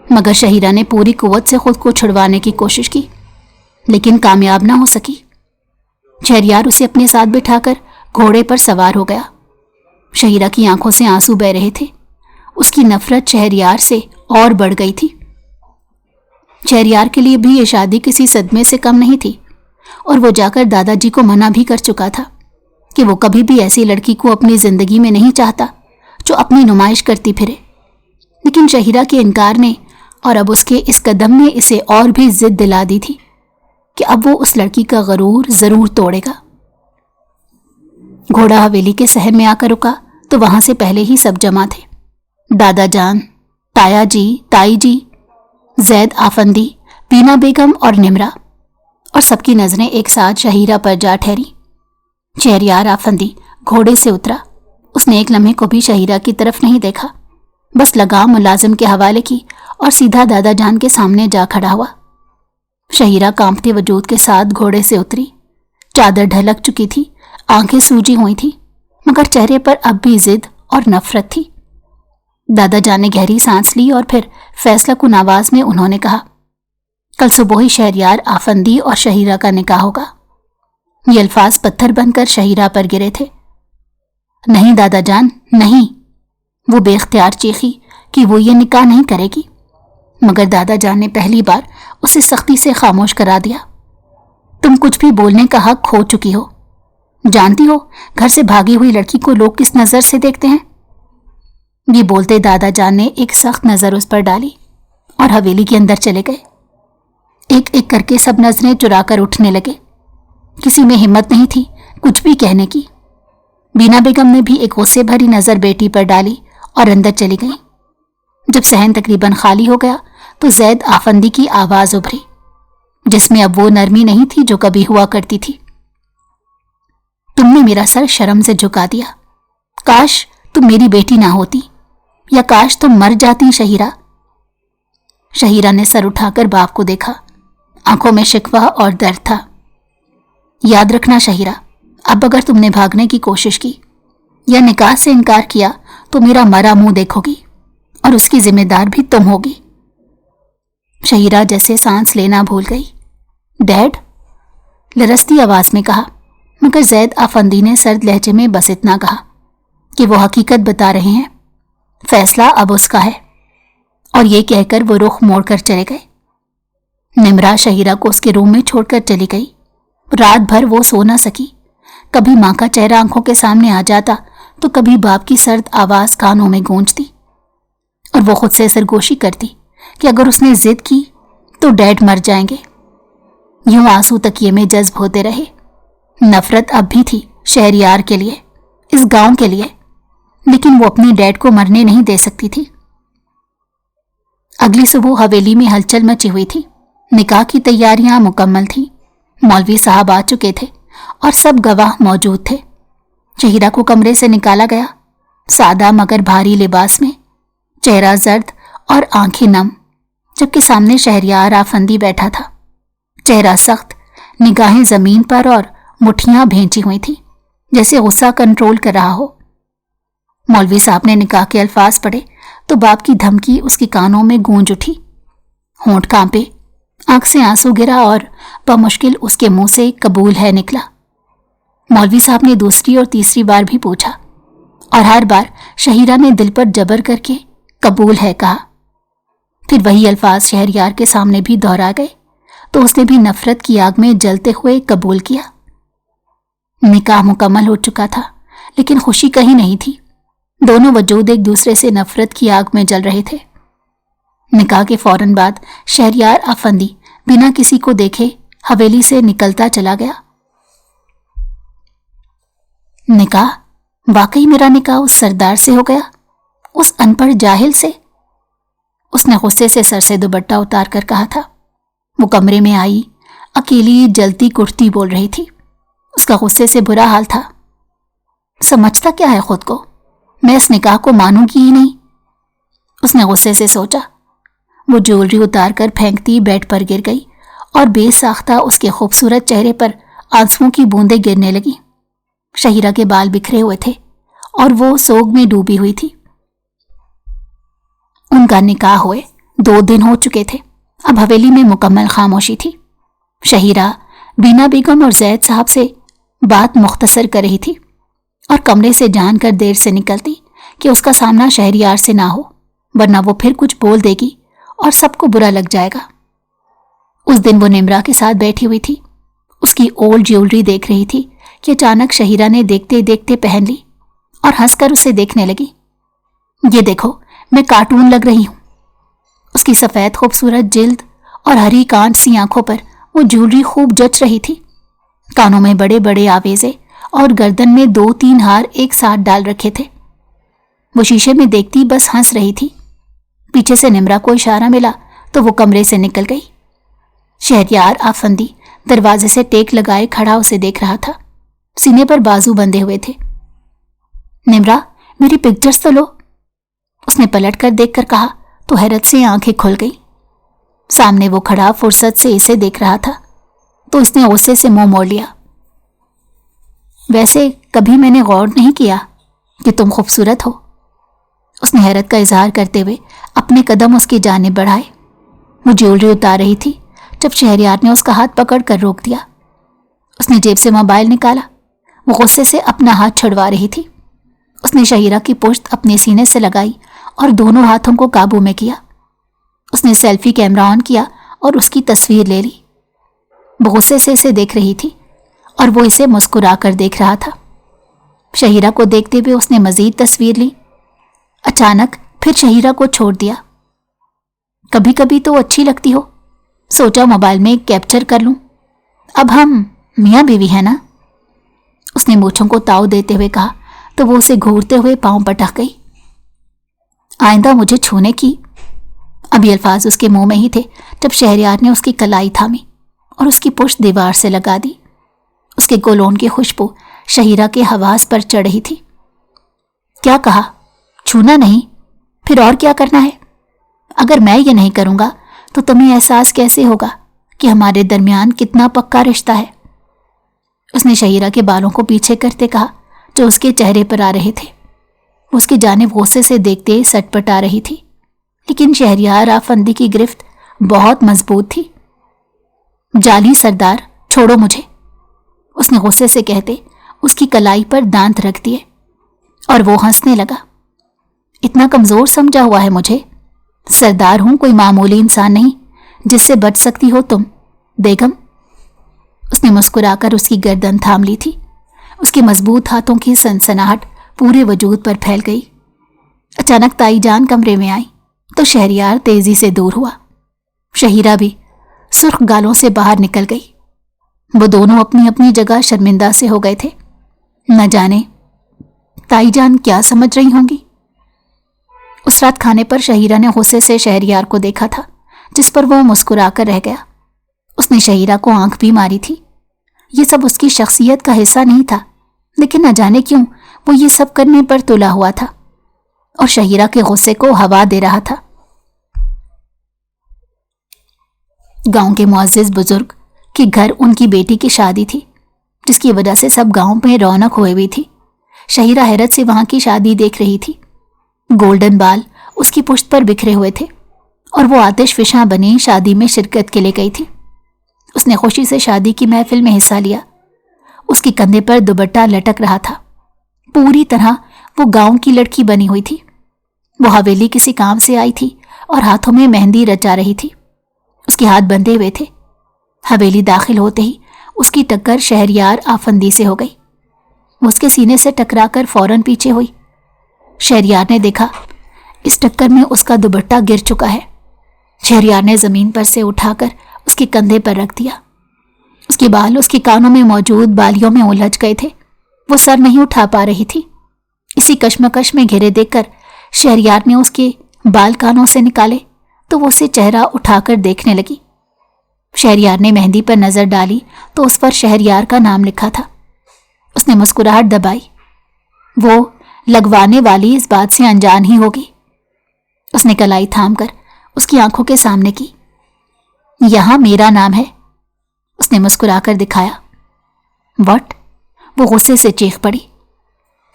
मगर शहीरा ने पूरी कुव्वत से खुद को छुड़वाने की कोशिश की, लेकिन कामयाब ना हो सकी। शहरयार उसे अपने साथ बिठाकर घोड़े पर सवार हो गया। शहीरा की आंखों से आंसू बह रहे थे। उसकी नफरत शहरयार से और बढ़ गई थी। शहरयार के लिए भी ये शादी किसी सदमे से कम नहीं थी, और वो जाकर दादाजी को मना भी कर चुका था कि वो कभी भी ऐसी लड़की को अपनी जिंदगी में नहीं चाहता जो अपनी नुमाइश करती फिरे। लेकिन शहीरा के इनकार ने और अब उसके इस कदम ने इसे और भी जिद दिला दी थी कि अब वो उस लड़की का गरूर जरूर तोड़ेगा। घोड़ा हवेली के सहन में आकर रुका तो वहां से पहले ही सब जमा थे। दादा जान, ताया जी, ताई जी, जैद आफंदी, बीना बेगम और निमरा, और सबकी नजरें एक साथ शहीरा पर जा ठहरी। शहरयार आफंदी घोड़े से उतरा। उसने एक लम्हे को भी शहीरा की तरफ नहीं देखा, बस लगाम मुलाजिम के हवाले की और सीधा दादा जान के सामने जा खड़ा हुआ। शहीरा कांपते वजूद के साथ घोड़े से उतरी। चादर ढलक चुकी थी, आंखें सूजी हुई थी, मगर चेहरे पर अब भी जिद और नफरत थी। दादा जान ने गहरी सांस ली और फिर फैसला कुन आवाज में उन्होंने कहा, कल सुबह ही शहरयार आफंदी और शहीरा का निकाह होगा। ये अल्फाज पत्थर बनकर शहीरा पर गिरे थे। नहीं दादा जान, नहीं। वो बेख्तियार चीखी कि वो ये निकाह नहीं करेगी, मगर दादा जान ने पहली बार उसे सख्ती से खामोश करा दिया। तुम कुछ भी बोलने का हक खो चुकी हो। जानती हो घर से भागी हुई लड़की को लोग किस नजर से देखते हैं। ये बोलते दादा जान ने एक सख्त नजर उस पर डाली और हवेली के अंदर चले गए। एक एक करके सब नजरें चुराकर उठने लगे। किसी में हिम्मत नहीं थी कुछ भी कहने की। बीना बेगम ने भी एक गुस्से भरी नजर बेटी पर डाली और अंदर चली गई। जब सहन तकरीबन खाली हो गया तो जैद आफंदी की आवाज उभरी, जिसमें अब वो नरमी नहीं थी जो कभी हुआ करती थी। तुमने मेरा सर शर्म से झुका दिया। काश तुम मेरी बेटी ना होती, या काश तुम मर जाती शहीरा। शहीरा ने सर उठाकर बाप को देखा। आंखों में शिकवा और दर्द था। याद रखना शहीरा, अब अगर तुमने भागने की कोशिश की या निकाह से इनकार किया तो मेरा मरा मुंह देखोगी, और उसकी जिम्मेदार भी तुम होगी। शहीरा जैसे सांस लेना भूल गई। डैड, लरसती आवाज में कहा, मगर जैद आफंदी ने सर्द लहजे में बस इतना कहा कि वो हकीकत बता रहे हैं, फैसला अब उसका है। और ये कहकर वो रुख मोड़कर चले गए। निमरा शहीरा को उसके रूम में छोड़कर चली गई। रात भर वो सो न सकी। कभी मां का चेहरा आंखों के सामने आ जाता तो कभी बाप की सर्द आवाज कानों में गूंजती, और वो खुद से सरगोशी करती कि अगर उसने जिद की तो डैड मर जाएंगे। यूं आंसू तकिए में जज्ब होते रहे। नफरत अब भी थी शहरयार के लिए, इस गांव के लिए, लेकिन वो अपने डैड को मरने नहीं दे सकती थी। अगली सुबह हवेली में हलचल मची हुई थी। निकाह की तैयारियां मुकम्मल थी। मौलवी साहब आ चुके थे और सब गवाह मौजूद थे। शहीरा को कमरे से निकाला गया, सादा मगर भारी लिबास में, चेहरा जर्द और आंखें नम, जबकि सामने शहरयार आफंदी बैठा था। चेहरा सख्त, निगाहें जमीन पर और मुट्ठियां भेंची हुई थी, जैसे गुस्सा कंट्रोल कर रहा हो। मौलवी साहब ने निकाह के अल्फाज पढ़े तो बाप की धमकी उसके कानों में गूंज उठी। होंठ कांपे, आंख से आंसू गिरा और बमुश्किल उसके मुंह से कबूल है निकला। मौलवी साहब ने दूसरी और तीसरी बार भी पूछा, और हर बार शहीरा ने दिल पर जबर करके कबूल है कहा। फिर वही अल्फाज शहरयार के सामने भी दोहरा गए तो उसने भी नफरत की आग में जलते हुए कबूल किया। निकाह मुकम्मल हो चुका था, लेकिन खुशी कहीं नहीं थी। दोनों वजूद एक दूसरे से नफरत की आग में जल रहे थे। निकाह के फौरन बाद शहरयार आफंदी बिना किसी को देखे हवेली से निकलता चला गया। निकाह? वाकई मेरा निकाह उस सरदार से हो गया, उस अनपढ़ जाहिल से? उसने गुस्से से सर से दुपट्टा उतार कर कहा था। वो कमरे में आई, अकेली जलती कुर्ती बोल रही थी। उसका गुस्से से बुरा हाल था। समझता क्या है खुद को? मैं इस निकाह को मानूंगी ही नहीं, उसने गुस्से से सोचा। वो ज्वेलरी उतार कर फेंकती बेड पर गिर गई और बेसाख्ता उसके खूबसूरत चेहरे पर आंसुओं की बूंदें गिरने लगी। शहीरा के बाल बिखरे हुए थे और वो सोग में डूबी हुई थी। उनका निकाह हुए 2 दिन हो चुके थे। अब हवेली में मुकम्मल खामोशी थी। शहीरा बीना बेगम और जैद साहब से बात मुख्तसर कर रही थी और कमरे से जानकर देर से निकलती कि उसका सामना शहरियार से ना हो, वरना वो फिर कुछ बोल देगी और सबको बुरा लग जाएगा। उस दिन वो निम्रा के साथ बैठी हुई थी, उसकी ओल्ड ज्वेलरी देख रही थी कि अचानक शहीरा ने देखते देखते पहन ली और हंसकर उसे देखने लगी। ये देखो, मैं कार्टून लग रही हूं। उसकी सफेद खूबसूरत जिल्द और हरी कांच सी आंखों पर वो ज्वेलरी खूब जच रही थी। कानों में बड़े बड़े आवेजे और गर्दन में 2-3 हार एक साथ डाल रखे थे। वो शीशे में देखती बस हंस रही थी। पीछे से निम्रा को इशारा मिला तो वो कमरे से निकल गई। शहरयार आफंदी दरवाजे से टेक लगाए खड़ा उसे देख रहा था। सीने पर बाजू बंधे हुए थे। निम्रा, मेरी पिक्चर्स तो लो। उसने पलट कर देखकर कहा तो हैरत से आंखें खुल गई। सामने वो खड़ा फुर्सत से इसे देख रहा था तो इसने गुस्से से मुंह मोड़ लिया। वैसे कभी मैंने गौर नहीं किया कि तुम खूबसूरत हो। उसने हैरत का इजहार करते हुए अपने कदम उसकी जानिब बढ़ाए। वो ज्वेलरी उतार रही थी जब शहरयार ने उसका हाथ पकड़ कर रोक दिया। उसने जेब से मोबाइल निकाला। वो गुस्से से अपना हाथ छुड़वा रही थी। उसने शहीरा की पुश्त अपने सीने से लगाई और दोनों हाथों को काबू में किया। उसने सेल्फी कैमरा ऑन किया और उसकी तस्वीर ले ली। वो गुस्से से इसे देख रही थी और वो इसे मुस्कुरा कर देख रहा था। शहीरा को देखते हुए उसने मजीद तस्वीर ली। अचानक फिर शहीरा को छोड़ दिया। कभी कभी तो अच्छी लगती हो, सोचा मोबाइल में कैप्चर कर लूं। अब हम मियाँ बीवी है ना? उसने मूंछों को ताव देते हुए कहा तो वो उसे घूरते हुए पांव पटक गई। आइंदा मुझे छूने की। अब ये अल्फाज उसके मुंह में ही थे जब शहरयार ने उसकी कलाई थामी और उसकी पुश्त दीवार से लगा दी। उसके कोलोन की खुशबू शहीरा के हवास पर चढ़ रही थी। क्या कहा? छूना नहीं? फिर और क्या करना है? अगर मैं ये नहीं करूंगा तो तुम्हें एहसास कैसे होगा कि हमारे दरमियान कितना पक्का रिश्ता है? उसने शहीरा के बालों को पीछे करते कहा जो उसके चेहरे पर आ रहे थे। उसकी जानिब गुस्से से देखते सटपटा रही थी, लेकिन शहरयार आफंदी की गिरफ्त बहुत मजबूत थी। जाली सरदार, छोड़ो मुझे। उसने गुस्से से कहते उसकी कलाई पर दांत रख दिए और वो हंसने लगा। इतना कमजोर समझा हुआ है मुझे? सरदार हूं, कोई मामूली इंसान नहीं जिससे बच सकती हो तुम बेगम। उसने मुस्कुराकर उसकी गर्दन थाम ली थी। उसके मजबूत हाथों की सनसनाहट पूरे वजूद पर फैल गई। अचानक ताई जान कमरे में आई तो शहरयार तेजी से दूर हुआ। शहीरा भी सुर्ख गालों से बाहर निकल गई। वो दोनों अपनी अपनी जगह शर्मिंदा से हो गए थे। न जाने ताई जान क्या समझ रही होंगी। उस रात खाने पर शहीरा ने गुस्से से शहरयार को देखा था, जिस पर वो मुस्कुरा कर रह गया। उसने शहीरा को आंख भी मारी थी। ये सब उसकी शख्सियत का हिस्सा नहीं था, लेकिन न जाने क्यों वो ये सब करने पर तुला हुआ था और शहीरा के गुस्से को हवा दे रहा था। गांव के मुअज़्ज़िज़ बुजुर्ग के घर उनकी बेटी की शादी थी, जिसकी वजह से सब गांव में रौनक हुई हुई थी। शहीरा हैरत से वहां की शादी देख रही थी। गोल्डन बाल उसकी पुश्त पर बिखरे हुए थे और वो आतिश फिशा बनी शादी में शिरकत के लिए गई थी। उसने खुशी से शादी की महफिल में हिस्सा लिया। उसके कंधे पर दुपट्टा लटक रहा था। पूरी तरह वो गांव की लड़की बनी हुई थी। वो हवेली किसी काम से आई थी और हाथों में मेहंदी रचा रही थी। उसके हाथ बंधे हुए थे। हवेली दाखिल होते ही उसकी टक्कर शहरयार आफंदी से हो गई। वो उसके सीने से टकराकर फौरन पीछे हुई। शहरयार ने देखा इस टक्कर में उसका दुपट्टा गिर चुका है। शहरयार ने जमीन पर से उठाकर उसके कंधे पर रख दिया। उसके बाल उसके कानों में मौजूद बालियों में उलझ गए थे। वो सर नहीं उठा पा रही थी। इसी कश्मकश में घिरे देखकर शहरयार ने उसके बाल कानों से निकाले तो वो उसे चेहरा उठाकर देखने लगी। शहरयार ने मेहंदी पर नजर डाली तो उस पर शहरयार का नाम लिखा था। उसने मुस्कुराहट दबाई। वो लगवाने वाली इस बात से अनजान ही होगी। उसने कलाई थामकर उसकी आंखों के सामने की। यहां मेरा नाम है, उसने मुस्कुराकर दिखाया। व्हाट? वो गुस्से से चीख पड़ी।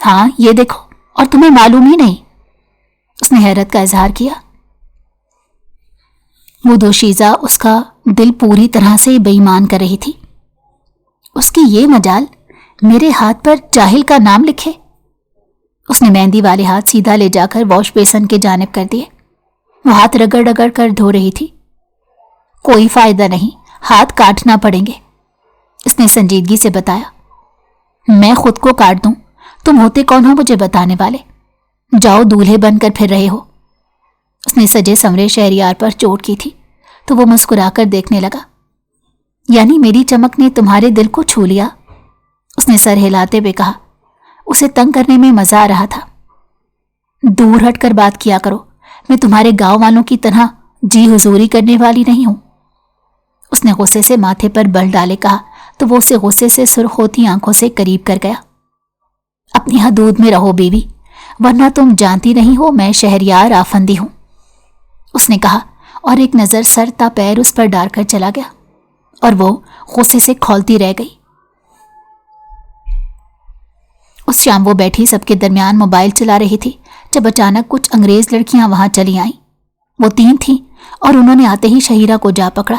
हाँ, ये देखो, और तुम्हें मालूम ही नहीं? उसने हैरत का इजहार किया। وہ دوشیزہ اس کا دل پوری طرح سے بے ایمان کر رہی تھی۔ اس کی یہ مجال میرے ہاتھ پر جاہل کا نام لکھے۔ اس نے مہندی والے ہاتھ سیدھا لے جا کر واش بیسن کے جانب کر دیے۔ وہ ہاتھ رگڑ رگڑ کر دھو رہی تھی۔ کوئی فائدہ نہیں، ہاتھ کاٹنا پڑیں گے، اس نے سنجیدگی سے بتایا۔ میں خود کو کاٹ دوں؟ تم ہوتے کون ہو مجھے بتانے والے؟ جاؤ، دولہے بن کر پھر رہے ہو۔ اس نے سجے سنورے شہریار پر چوٹ کی تھی تو وہ مسکرا کر دیکھنے لگا۔ یعنی میری چمک نے تمہارے دل کو چھو لیا؟ اس نے سر ہلاتے ہوئے کہا۔ اسے تنگ کرنے میں مزہ آ رہا تھا۔ دور ہٹ کر بات کیا کرو، میں تمہارے گاؤں والوں کی طرح جی حضوری کرنے والی نہیں ہوں۔ اس نے غصے سے ماتھے پر بل ڈالے کہا تو وہ اسے غصے سے سرخ ہوتی آنکھوں سے قریب کر گیا۔ اپنی حدود میں رہو بیوی، ورنہ تم جانتی نہیں ہو میں شہریار آفندی ہوں، اس نے کہا اور ایک نظر سر تا پیر اس پر ڈال کر چلا گیا اور وہ غصے سے کھولتی رہ گئی۔ اس شام وہ بیٹھی سب کے درمیان موبائل چلا رہی تھی جب اچانک کچھ انگریز لڑکیاں وہاں چلی آئیں۔ وہ 3 تھیں اور انہوں نے آتے ہی شہیرہ کو جا پکڑا۔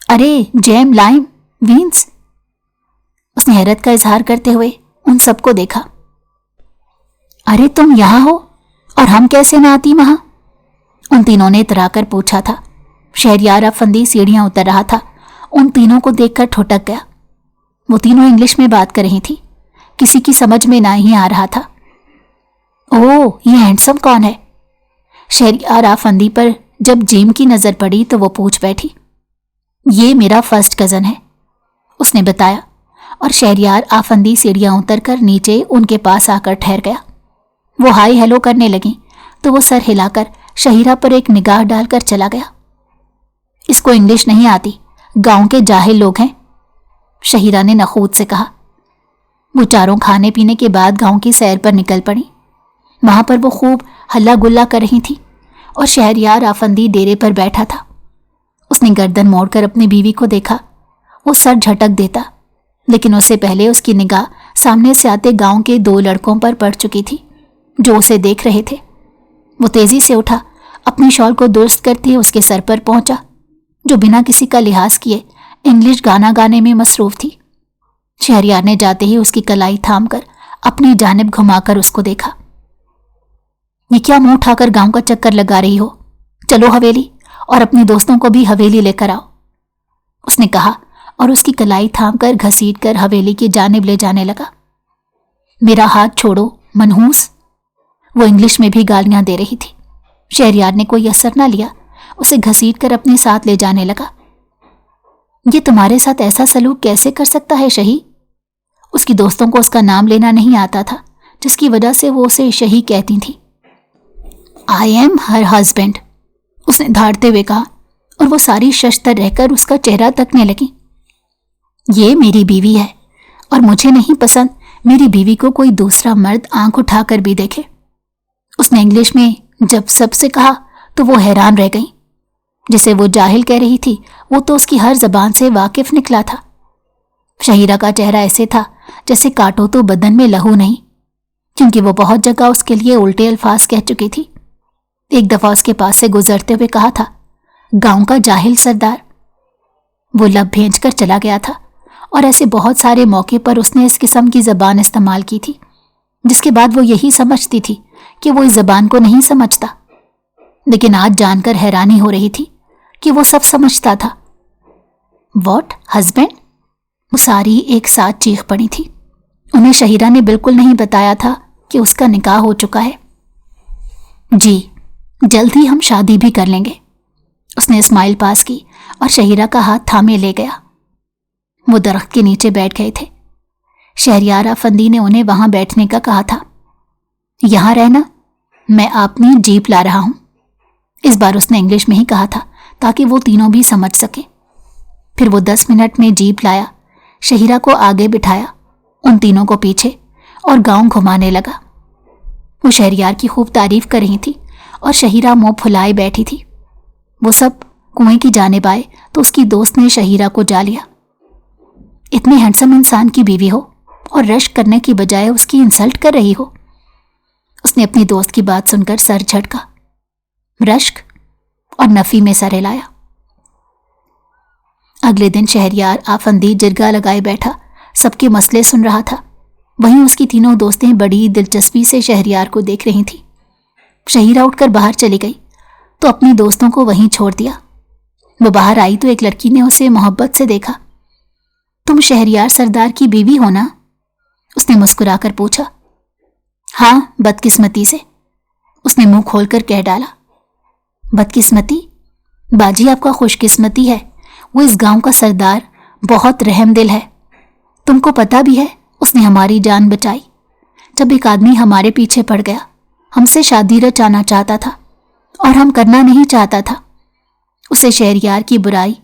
ارے جیم، لائم، وینس! اس نے حیرت کا اظہار کرتے ہوئے ان سب کو دیکھا۔ ارے تم یہاں ہو اور ہم کیسے نہ آتی وہاں؟ ان تینوں نے اترا کر پوچھا تھا۔ شہریار افندی سیڑھیاں اتر رہا تھا، ان تینوں کو دیکھ کر ٹھٹک گیا۔ وہ تینوں انگلش میں بات کر رہی تھی، کسی کی سمجھ میں نہ ہی آ رہا تھا۔ اوہ، یہ ہینڈسم کون ہے؟ شہریار افندی پر جب جیم کی نظر پڑی تو وہ پوچھ بیٹھی۔ یہ میرا فرسٹ کزن ہے، اس نے بتایا، اور شہریار آفندی سیڑھیاں اتر کر نیچے ان کے پاس آ کر ٹھہر گیا۔ وہ ہائی ہیلو کرنے لگیں تو وہ سر ہلا کر شہیرہ پر ایک نگاہ ڈال کر چلا گیا۔ اس کو انگلش نہیں آتی، گاؤں کے جاہل لوگ ہیں، شہیرہ نے نخوت سے کہا۔ وہ چاروں کھانے پینے کے بعد گاؤں کی سیر پر نکل پڑی۔ وہاں پر وہ خوب ہلا گلا کر رہی تھی اور شہریار آفندی ڈیرے پر بیٹھا تھا۔ اس نے گردن موڑ کر اپنی بیوی کو دیکھا۔ وہ سر جھٹک دیتا، لیکن اس سے پہلے اس کی نگاہ سامنے سے آتے گاؤں کے 2 لڑکوں پر پڑ چکی تھی جو اسے دیکھ رہے تھے۔ وہ تیزی سے اٹھا، اپنی شال کو درست کرتے اس کے سر پر پہنچا، جو بنا کسی کا لحاظ کیے انگلش گانا گانے میں مصروف تھی۔ شہریار نے جاتے ہی اس کی کلائی تھام کر اپنی جانب گھما کر اس کو دیکھا۔ یہ کیا منہ اٹھا کر گاؤں کا چکر لگا رہی ہو؟ چلو حویلی، اور اپنے دوستوں کو بھی حویلی لے کر آؤ، اس نے کہا اور اس کی کلائی تھام کر گھسیٹ کر حویلی کی جانب لے جانے لگا۔ میرا ہاتھ چھوڑو منحوس! وہ انگلش میں بھی گالیاں دے رہی تھی۔ شہریار نے کوئی اثر نہ لیا، اسے گھسیٹ کر اپنے ساتھ لے جانے لگا۔ یہ تمہارے ساتھ ایسا سلوک کیسے کر سکتا ہے شہی؟ اس کی دوستوں کو اس کا نام لینا نہیں آتا تھا، جس کی وجہ سے وہ اسے شہی کہتی تھیں۔ آئی ایم ہر ہسبینڈ، اس نے دھاڑتے ہوئے کہا، اور وہ ساری ششتر رہ کر اس کا چہرہ تکنے لگی۔ یہ میری بیوی ہے اور مجھے نہیں پسند میری بیوی کو کوئی دوسرا مرد آنکھ اٹھا کر بھی دیکھے۔ اس نے انگلش میں جب سب سے کہا تو وہ حیران رہ گئی۔ جسے وہ جاہل کہہ رہی تھی وہ تو اس کی ہر زبان سے واقف نکلا تھا۔ شہیرہ کا چہرہ ایسے تھا جیسے کاٹو تو بدن میں لہو نہیں، کیونکہ وہ بہت جگہ اس کے لیے الٹے الفاظ کہہ چکی تھی۔ ایک دفعہ اس کے پاس سے گزرتے ہوئے کہا تھا، گاؤں کا جاہل سردار۔ وہ لب بھینچ کر چلا گیا تھا، اور ایسے بہت سارے موقع پر اس نے اس قسم کی زبان استعمال کی تھی، جس کے بعد وہ یہی سمجھتی تھی کہ وہ اس زبان کو نہیں سمجھتا، لیکن آج جان کر حیرانی ہو رہی تھی کہ وہ سب سمجھتا تھا۔ What husband? وہ ساری ایک ساتھ چیخ پڑی تھی۔ انہیں شہیرہ نے بالکل نہیں بتایا تھا کہ اس کا نکاح ہو چکا ہے۔ جی، جلد ہی ہم شادی بھی کر لیں گے، اس نے اسمائل پاس کی اور شہیرہ کا ہاتھ تھامے لے گیا۔ وہ درخت کے نیچے بیٹھ گئے تھے۔ شہریار افندی نے انہیں وہاں بیٹھنے کا کہا تھا۔ یہاں رہنا، میں اپنی جیپ لا رہا ہوں، اس بار اس نے انگلش میں ہی کہا تھا تاکہ وہ تینوں بھی سمجھ سکے۔ پھر وہ 10 منٹ میں جیپ لایا، شہیرہ کو آگے بٹھایا، ان تینوں کو پیچھے، اور گاؤں گھمانے لگا۔ وہ شہریار کی خوب تعریف کر رہی تھی اور شہیرہ منہ پھلائے بیٹھی تھی۔ وہ سب کنویں کی جانب آئے تو اس کی دوست نے شہیرہ کو جا لیا۔ اتنے ہینڈسم انسان کی بیوی ہو اور رشک کرنے کی بجائے اس کی انسلٹ کر رہی ہو؟ اس نے اپنی دوست کی بات سن کر سر جھٹکا۔ رشک؟ और नफी में सर हिलाया। अगले दिन शहरयार आफंदी जिरगा लगाए बैठा सबके मसले सुन रहा था। वहीं उसकी तीनों दोस्तें बड़ी दिलचस्पी से शहरयार को देख रही थीं। शहीरा उठकर बाहर चली गई तो अपनी दोस्तों को वहीं छोड़ दिया। वो बाहर आई तो एक लड़की ने उसे मोहब्बत से देखा। तुम शहरयार सरदार की बीवी हो ना? उसने मुस्कुराकर पूछा। हाँ, बदकिस्मती से, उसने मुंह खोलकर कह डाला। बदकिस्मती? बाजी आपका खुशकिस्मती है, वो इस गांव का सरदार बहुत रहमदिल है। तुमको पता भी है उसने हमारी जान बचाई। जब एक आदमी हमारे पीछे पड़ गया, हमसे शादी रचाना चाहता था और हम करना नहीं चाहता था। उसे शहरयार की बुराई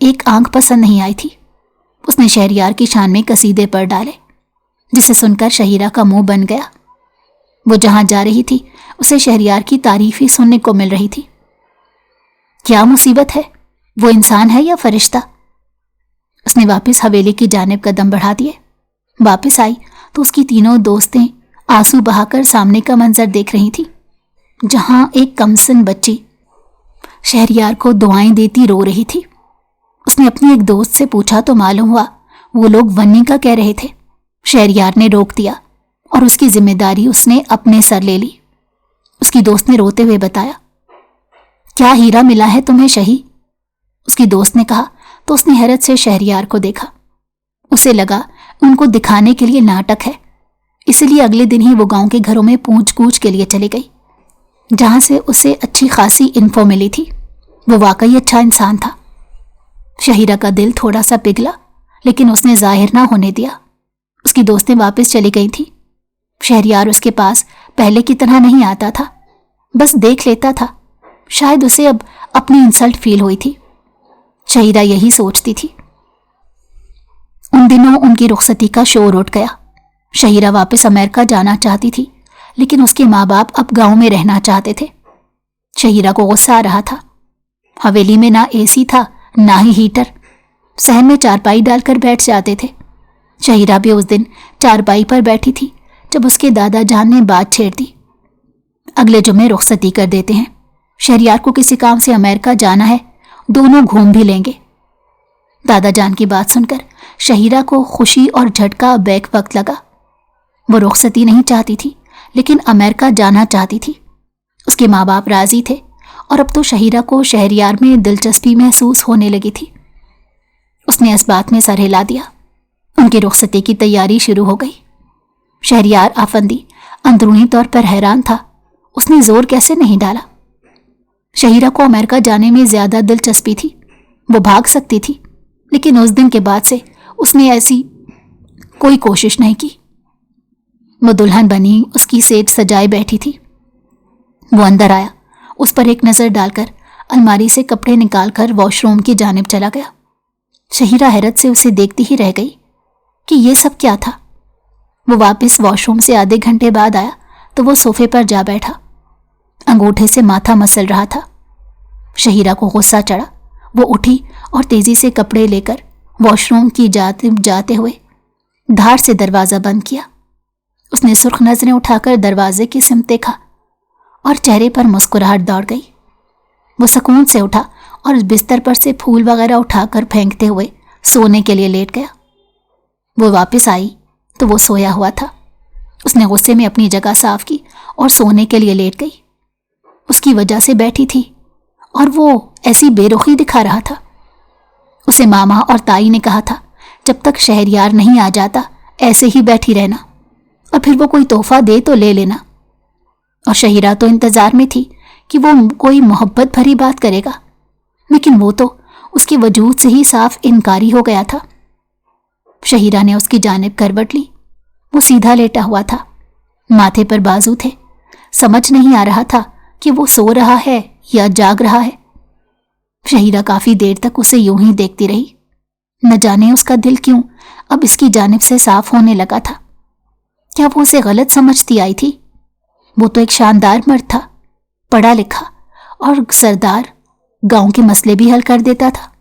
एक आंख पसंद नहीं आई थी। उसने शहरयार की शान में कसीदे पढ़ डाले, जिसे सुनकर शहीरा का मुंह बन गया। वो जहां जा रही थी उसे शहरयार की तारीफ ही सुनने को मिल रही थी। क्या मुसीबत है, वो इंसान है या फरिश्ता? उसने वापस हवेली की जानिब कदम बढ़ा दिए। वापस आई तो उसकी तीनों दोस्तें आंसू बहाकर सामने का मंजर देख रही थी, जहां एक कमसिन बच्ची शहरयार को दुआएं देती रो रही थी। उसने अपनी एक दोस्त से पूछा तो मालूम हुआ वो लोग वन्नी का कह रहे थे। शहरयार ने रोक दिया और उसकी जिम्मेदारी उसने अपने सर ले ली। उसकी दोस्त ने रोते हुए बताया, क्या हीरा मिला है तुम्हें शही? उसकी दोस्त ने कहा तो उसने हैरत से शहरयार को देखा। उसे लगा उनको दिखाने के लिए नाटक है, इसलिए अगले दिन ही वो गांव के घरों में पूछ गूछ के लिए चली गई, जहां से उसे अच्छी खासी इन्फो मिली थी। वो वाकई अच्छा इंसान था। शहीरा का दिल थोड़ा सा पिघला, लेकिन उसने जाहिर ना होने दिया। उसकी दोस्तें वापस चली गई थी। शहरयार उसके पास पहले की तरह नहीं आता था, बस देख लेता था। शायद उसे अब अपनी इंसल्ट फील हुई थी। शहीरा यही सोचती थी। उन दिनों उनकी रुखसती का शोर उठ गया। शहीरा वापस अमेरिका जाना चाहती थी, लेकिन उसके माँ बाप अब गांव में रहना चाहते थे। शहीरा को गुस्सा आ रहा था। हवेली में ना एसी था ना ही हीटर। सहन में चारपाई डालकर बैठ जाते थे। शहीरा भी उस दिन चारपाई पर बैठी थी जब उसके दादा जान ने बात छेड़ दी। अगले जुम्मे रुखसती कर देते हैं। शहरयार को किसी काम से अमेरिका जाना है, दोनों घूम भी लेंगे। दादा जान की बात सुनकर शहीरा को खुशी और झटका बैक वक्त लगा। वो रुखसती नहीं चाहती थी, लेकिन अमेरिका जाना चाहती थी। उसके माँ बाप राजी थे और अब तो शहीरा को शहरयार में दिलचस्पी महसूस होने लगी थी। उसने इस बात में सर हिला दिया। उनकी रुखसती की तैयारी शुरू हो गई। शहरयार आफंदी अंदरूनी तौर पर हैरान था, उसने जोर कैसे नहीं डाला। शहीरा को अमेरिका जाने में ज्यादा दिलचस्पी थी। वो भाग सकती थी, लेकिन उस दिन के बाद से उसने ऐसी कोई कोशिश नहीं की। वो दुल्हन बनी उसकी सेज सजाए बैठी थी। वो अंदर आया, उस पर एक नजर डालकर अलमारी से कपड़े निकालकर वॉशरूम की जानिब चला गया। शहीरा हैरत से उसे देखती ही रह गई कि ये सब क्या था। वो वापस वॉशरूम से आधे घंटे बाद आया तो वो सोफे पर जा बैठा, अंगूठे से माथा मसल रहा था। शहीरा को गुस्सा चढ़ा। वो उठी और तेजी से कपड़े लेकर वॉशरूम की जाते हुए धार से दरवाज़ा बंद किया। उसने सुर्ख नजरें उठाकर दरवाजे की सिमत देखा और चेहरे पर मुस्कुराहट दौड़ गई। वो सुकून से उठा और बिस्तर पर से फूल वगैरह उठाकर फेंकते हुए सोने के लिए लेट गया। वो वापस आई तो वो सोया हुआ था। उसने गुस्से में अपनी जगह साफ की और सोने के लिए लेट गई। उसकी वजह से बैठी थी और वो ऐसी बेरुखी दिखा रहा था। उसे मामा और ताई ने कहा था, जब तक शहरयार नहीं आ जाता ऐसे ही बैठी रहना, और फिर वो कोई तोहफा दे तो ले लेना। और शहीरा तो इंतजार में थी कि वो कोई मोहब्बत भरी बात करेगा, लेकिन वो तो उसके वजूद से ही साफ इनकारी हो गया था। शहीरा ने उसकी जानिब करवट ली। वो सीधा लेटा हुआ था, माथे पर बाजू थे। समझ नहीं आ रहा था कि वो सो रहा है या जाग रहा है। शहीरा काफी देर तक उसे यूं ही देखती रही। न जाने उसका दिल क्यों अब इसकी जानिब से साफ होने लगा था। क्या वो उसे गलत समझती आई थी? वो तो एक शानदार मर्द था, पढ़ा लिखा और सरदार, गांव के मसले भी हल कर देता था।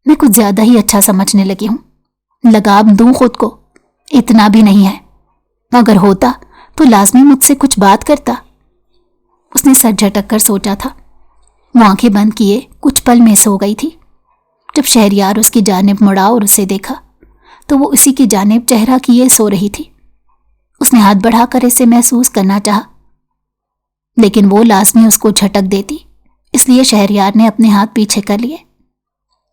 मैं कुछ ज्यादा ही अच्छा समझने लगी हूं। लगाम दूं खुद को, इतना भी नहीं है। अगर होता तो लाजमी मुझसे कुछ बात करता। उसने सर झटक कर सोचा था। वो आंखें बंद किए कुछ पल में सो गई थी। जब शहरयार उसकी जानिब मुड़ा और उसे देखा तो वो उसी की जानिब चेहरा किए सो रही थी। उसने हाथ बढ़ाकर इसे महसूस करना चाहा, लेकिन वो लाजमी उसको झटक देती, इसलिए शहरयार ने अपने हाथ पीछे कर लिए।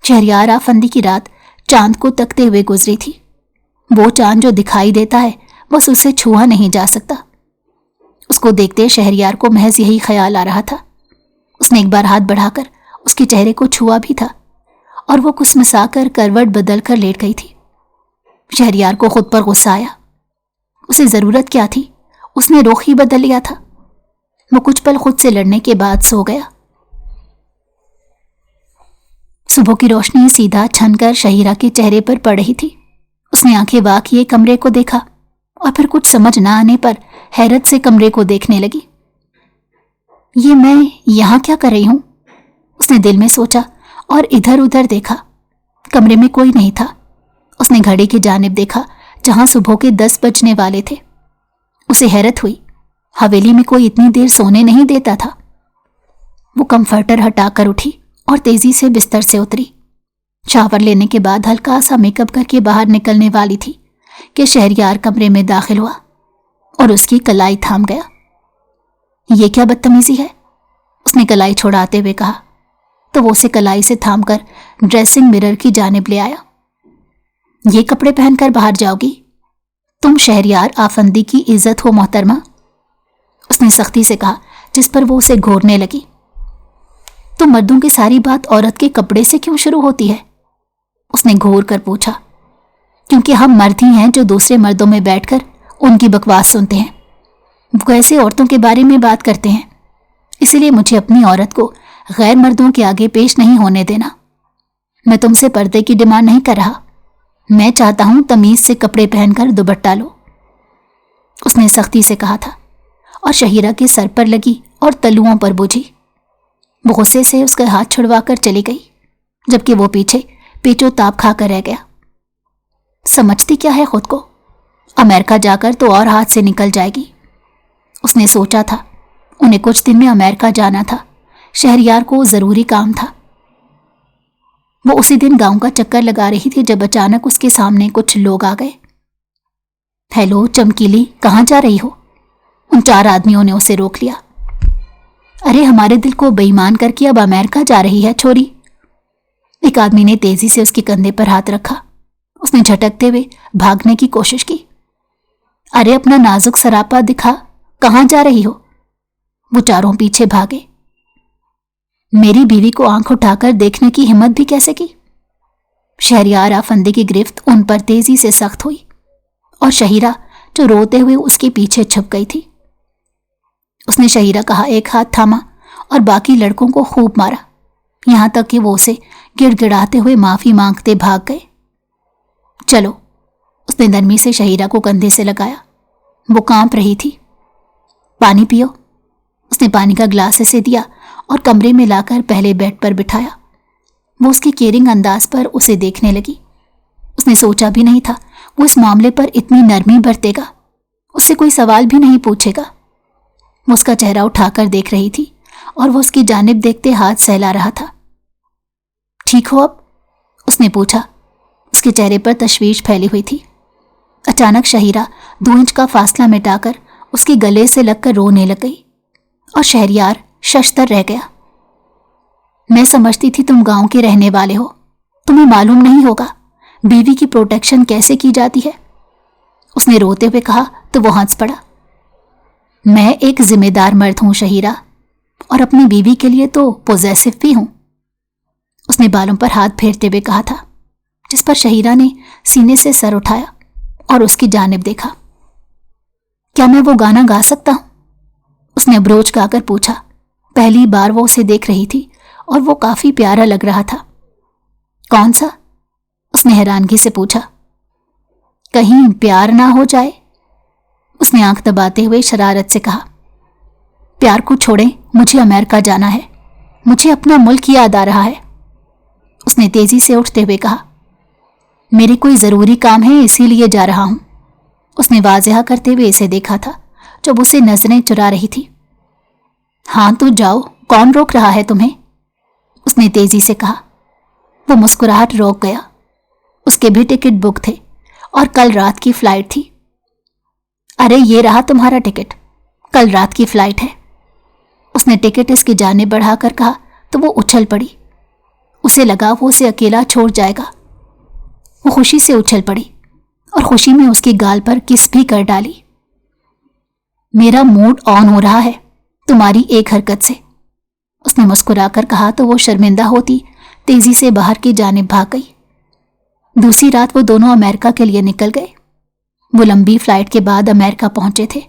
शहरयार आफंदी की रात चांद को तकते हुए गुजरी थी। वो चांद जो दिखाई देता है बस उसे छुआ नहीं जा सकता। उसको देखते शहरयार को महज यही ख्याल आ रहा था। उसने एक बार हाथ बढ़ाकर उसके चेहरे को छुआ भी था और वो कुसमसाकर करवट बदल कर लेट गई थी। शहरयार को खुद पर गुस्सा आया। उसे जरूरत क्या थी, उसने रुख ही बदल लिया था। वो कुछ पल खुद से लड़ने के बाद सो गया। सुबह की रोशनी सीधा छनकर शहीरा के चेहरे पर पड़ रही थी। उसने आंखें वाक किए कमरे को देखा और फिर कुछ समझ ना आने पर हैरत से कमरे को देखने लगी। ये मैं यहां क्या कर रही हूं, उसने दिल में सोचा और इधर उधर देखा। कमरे में कोई नहीं था। उसने घड़ी की जानिब देखा जहां सुबह के 10 बजने वाले थे। उसे हैरत हुई, हवेली में कोई इतनी देर सोने नहीं देता था। वो कंफर्टर हटाकर उठी और तेजी से बिस्तर से उतरी। शावर लेने के बाद हल्का सा मेकअप करके बाहर निकलने वाली थी कि शहरयार कमरे में दाखिल हुआ और उसकी कलाई थाम गया। ये क्या बदतमीजी है, उसने कलाई छोड़ाते हुए कहा, तो वो उसे कलाई से थामकर ड्रेसिंग मिरर की जानिब ले आया। ये कपड़े पहनकर बाहर जाओगी? तुम शहरयार आफंदी की इज्जत हो मोहतरमा, उसने सख्ती से कहा, जिस पर वो उसे घूरने लगी। तो मर्दों की सारी बात औरत के कपड़े से क्यों शुरू होती है, उसने घूर कर पूछा। क्योंकि हम मर्द ही हैं जो दूसरे मर्दों में बैठकर उनकी बकवास सुनते हैं। वो ऐसे औरतों के बारे में बात करते हैं, इसलिए मुझे अपनी औरत को गैर मर्दों के आगे पेश नहीं होने देना। मैं तुमसे पर्दे की डिमांड नहीं कर रहा, मैं चाहता हूं तमीज से कपड़े पहनकर दुपट्टा लो, उसने सख्ती से कहा था और शहीरा के सर पर लगी और तलुओं पर बुझी। वो गुस्से से उसका हाथ छुड़वा कर चली गई, जबकि वो पीछे पेचो ताप खाकर रह गया। समझती क्या है खुद को, अमेरिका जाकर तो और हाथ से निकल जाएगी। उसने सोचा था उन्हें कुछ दिन में अमेरिका जाना था, शहरयार को जरूरी काम था। वो उसी दिन गांव का चक्कर लगा रही थी जब अचानक उसके सामने कुछ लोग आ गए। हेलो चमकीली, कहाँ जा रही हो, उन 4 आदमियों ने उसे रोक लिया। अरे हमारे दिल को बेईमान करके अब अमेरिका जा रही है छोरी, एक आदमी ने तेजी से उसके कंधे पर हाथ रखा। उसने झटकते हुए भागने की कोशिश की। अरे अपना नाजुक सरापा दिखा, कहाँ जा रही हो, वो चारों पीछे भागे। मेरी बीवी को आंख उठाकर देखने की हिम्मत भी कैसे की। शहरयार आफंदी की गिरफ्त उन पर तेजी से सख्त हुई और शहीरा जो रोते हुए उसके पीछे छुप गई थी। उसने शहीरा का एक हाथ थामा और बाकी लड़कों को खूब मारा, यहां तक कि वो उसे गिड़गिड़ाते हुए माफी मांगते भाग गए। चलो, उसने नरमी से शहीरा को कंधे से लगाया। वो कांप रही थी। पानी पियो, उसने पानी का ग्लास इसे दिया और कमरे में लाकर पहले बेड पर बिठाया। वो उसके केयरिंग अंदाज पर उसे देखने लगी। उसने सोचा भी नहीं था वो इस मामले पर इतनी नरमी बरतेगा, उससे कोई सवाल भी नहीं पूछेगा। वो उसका चेहरा उठाकर देख रही थी और वो उसकी जानिब देखते हाथ सहला रहा था। ठीक हो अब, उसने पूछा। उसके चेहरे पर तशवीश फैली हुई थी। अचानक शहीरा 2 इंच का फासला मिटाकर उसके गले से लगकर रोने लग गई और शहरयार शशतर रह गया। मैं समझती थी तुम गांव के रहने वाले हो, तुम्हें मालूम नहीं होगा बीवी की प्रोटेक्शन कैसे की जाती है, उसने रोते हुए कहा तो वो हंस पड़ा। मैं एक जिम्मेदार मर्द हूं शहीरा, और अपनी बीवी के लिए तो पोजेसिव भी हूं, उसने बालों पर हाथ फेरते हुए कहा था, जिस पर शहीरा ने सीने से सर उठाया और उसकी जानिब देखा। क्या मैं वो गाना गा सकता हूं, उसने अब्रोच गाकर पूछा। पहली बार वो उसे देख रही थी और वो काफी प्यारा लग रहा था। कौन सा, उसने हैरानगी से पूछा। कहीं प्यार ना हो जाए, उसने आंख दबाते हुए शरारत से कहा। प्यार को छोड़ें, मुझे अमेरिका जाना है, मुझे अपना मुल्क याद आ रहा है, उसने तेजी से उठते हुए कहा। मेरे कोई जरूरी काम है इसीलिए जा रहा हूं, उसने वाजह करते हुए इसे देखा था जब उसे नजरें चुरा रही थी। हाँ तो जाओ, कौन रोक रहा है तुम्हें, اس نے تیزی سے کہا۔ وہ مسکراہٹ روک گیا۔ اس کے بھی ٹکٹ بک تھے اور کل رات کی فلائٹ تھی۔ ارے یہ رہا تمہارا ٹکٹ، کل رات کی فلائٹ ہے۔ اس نے ٹکٹ اس کی جانب بڑھا کر کہا تو وہ اچھل پڑی۔ اسے لگا وہ اسے اکیلا چھوڑ جائے گا۔ وہ خوشی سے اچھل پڑی اور خوشی میں اس کی گال پر کس بھی کر ڈالی۔ میرا موڈ آن ہو رہا ہے تمہاری ایک حرکت سے، اس نے مسکرا کر کہا تو وہ شرمندہ ہوتی تیزی سے باہر کی جانب بھاگ گئی۔ دوسری رات وہ دونوں امریکہ کے لیے نکل گئے۔ وہ لمبی فلائٹ کے بعد امریکہ پہنچے تھے۔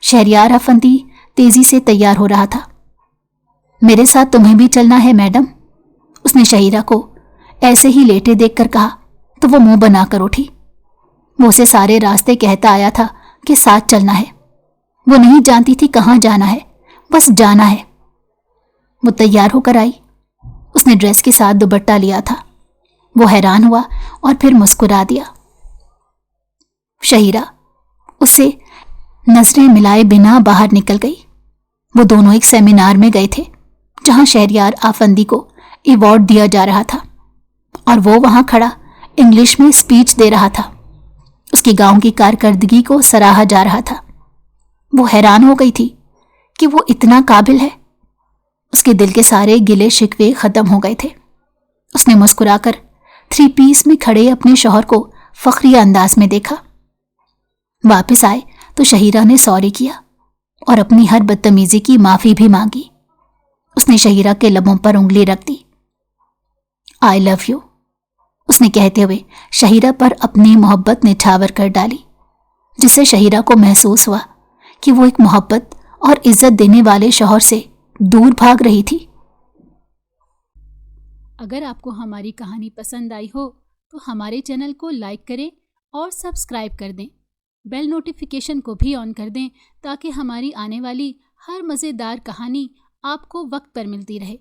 شہریار افندی تیزی سے تیار ہو رہا تھا۔ میرے ساتھ تمہیں بھی چلنا ہے میڈم، اس نے شہیرہ کو ایسے ہی لیٹے دیکھ کر کہا تو وہ منہ بنا کر اٹھی۔ وہ اسے سارے راستے کہتا آیا تھا کہ ساتھ چلنا ہے۔ وہ نہیں جانتی تھی کہاں جانا ہے، بس جانا ہے۔ وہ تیار ہو کر آئی۔ اس نے ڈریس کے ساتھ دوپٹہ لیا تھا۔ وہ حیران ہوا اور پھر مسکرا دیا۔ شہیرہ اس سے نظریں ملائے بنا باہر نکل گئی۔ وہ دونوں ایک سیمینار میں گئے تھے جہاں شہریار آفندی کو ایوارڈ دیا جا رہا تھا اور وہ وہاں کھڑا انگلش میں اسپیچ دے رہا تھا۔ اس کی گاؤں کی کارکردگی کو سراہا جا رہا تھا۔ وہ حیران ہو گئی تھی کہ وہ اتنا قابل ہے۔ اس کے دل کے سارے گلے شکوے ختم ہو گئے تھے۔ اس نے مسکرا کر 3 پیس میں کھڑے اپنے شوہر کو فخریہ انداز میں دیکھا۔ واپس آئے تو شہیرہ نے سوری کیا اور اپنی ہر بدتمیزی کی معافی بھی مانگی۔ اس نے شہیرہ کے لبوں پر انگلی رکھ دی۔ آئی لو یو، اس نے کہتے ہوئے شہیرہ پر اپنی محبت نچھاور کر ڈالی، جس سے شہیرہ کو محسوس ہوا کہ وہ ایک محبت اور عزت دینے والے شوہر سے دور بھاگ رہی تھی۔ اگر آپ کو ہماری کہانی پسند آئی ہو تو ہمارے چینل کو لائک کریں اور سبسکرائب کر دیں۔ بیل نوٹیفیکیشن کو بھی آن کر دیں تاکہ ہماری آنے والی ہر مزیدار کہانی آپ کو وقت پر ملتی رہے۔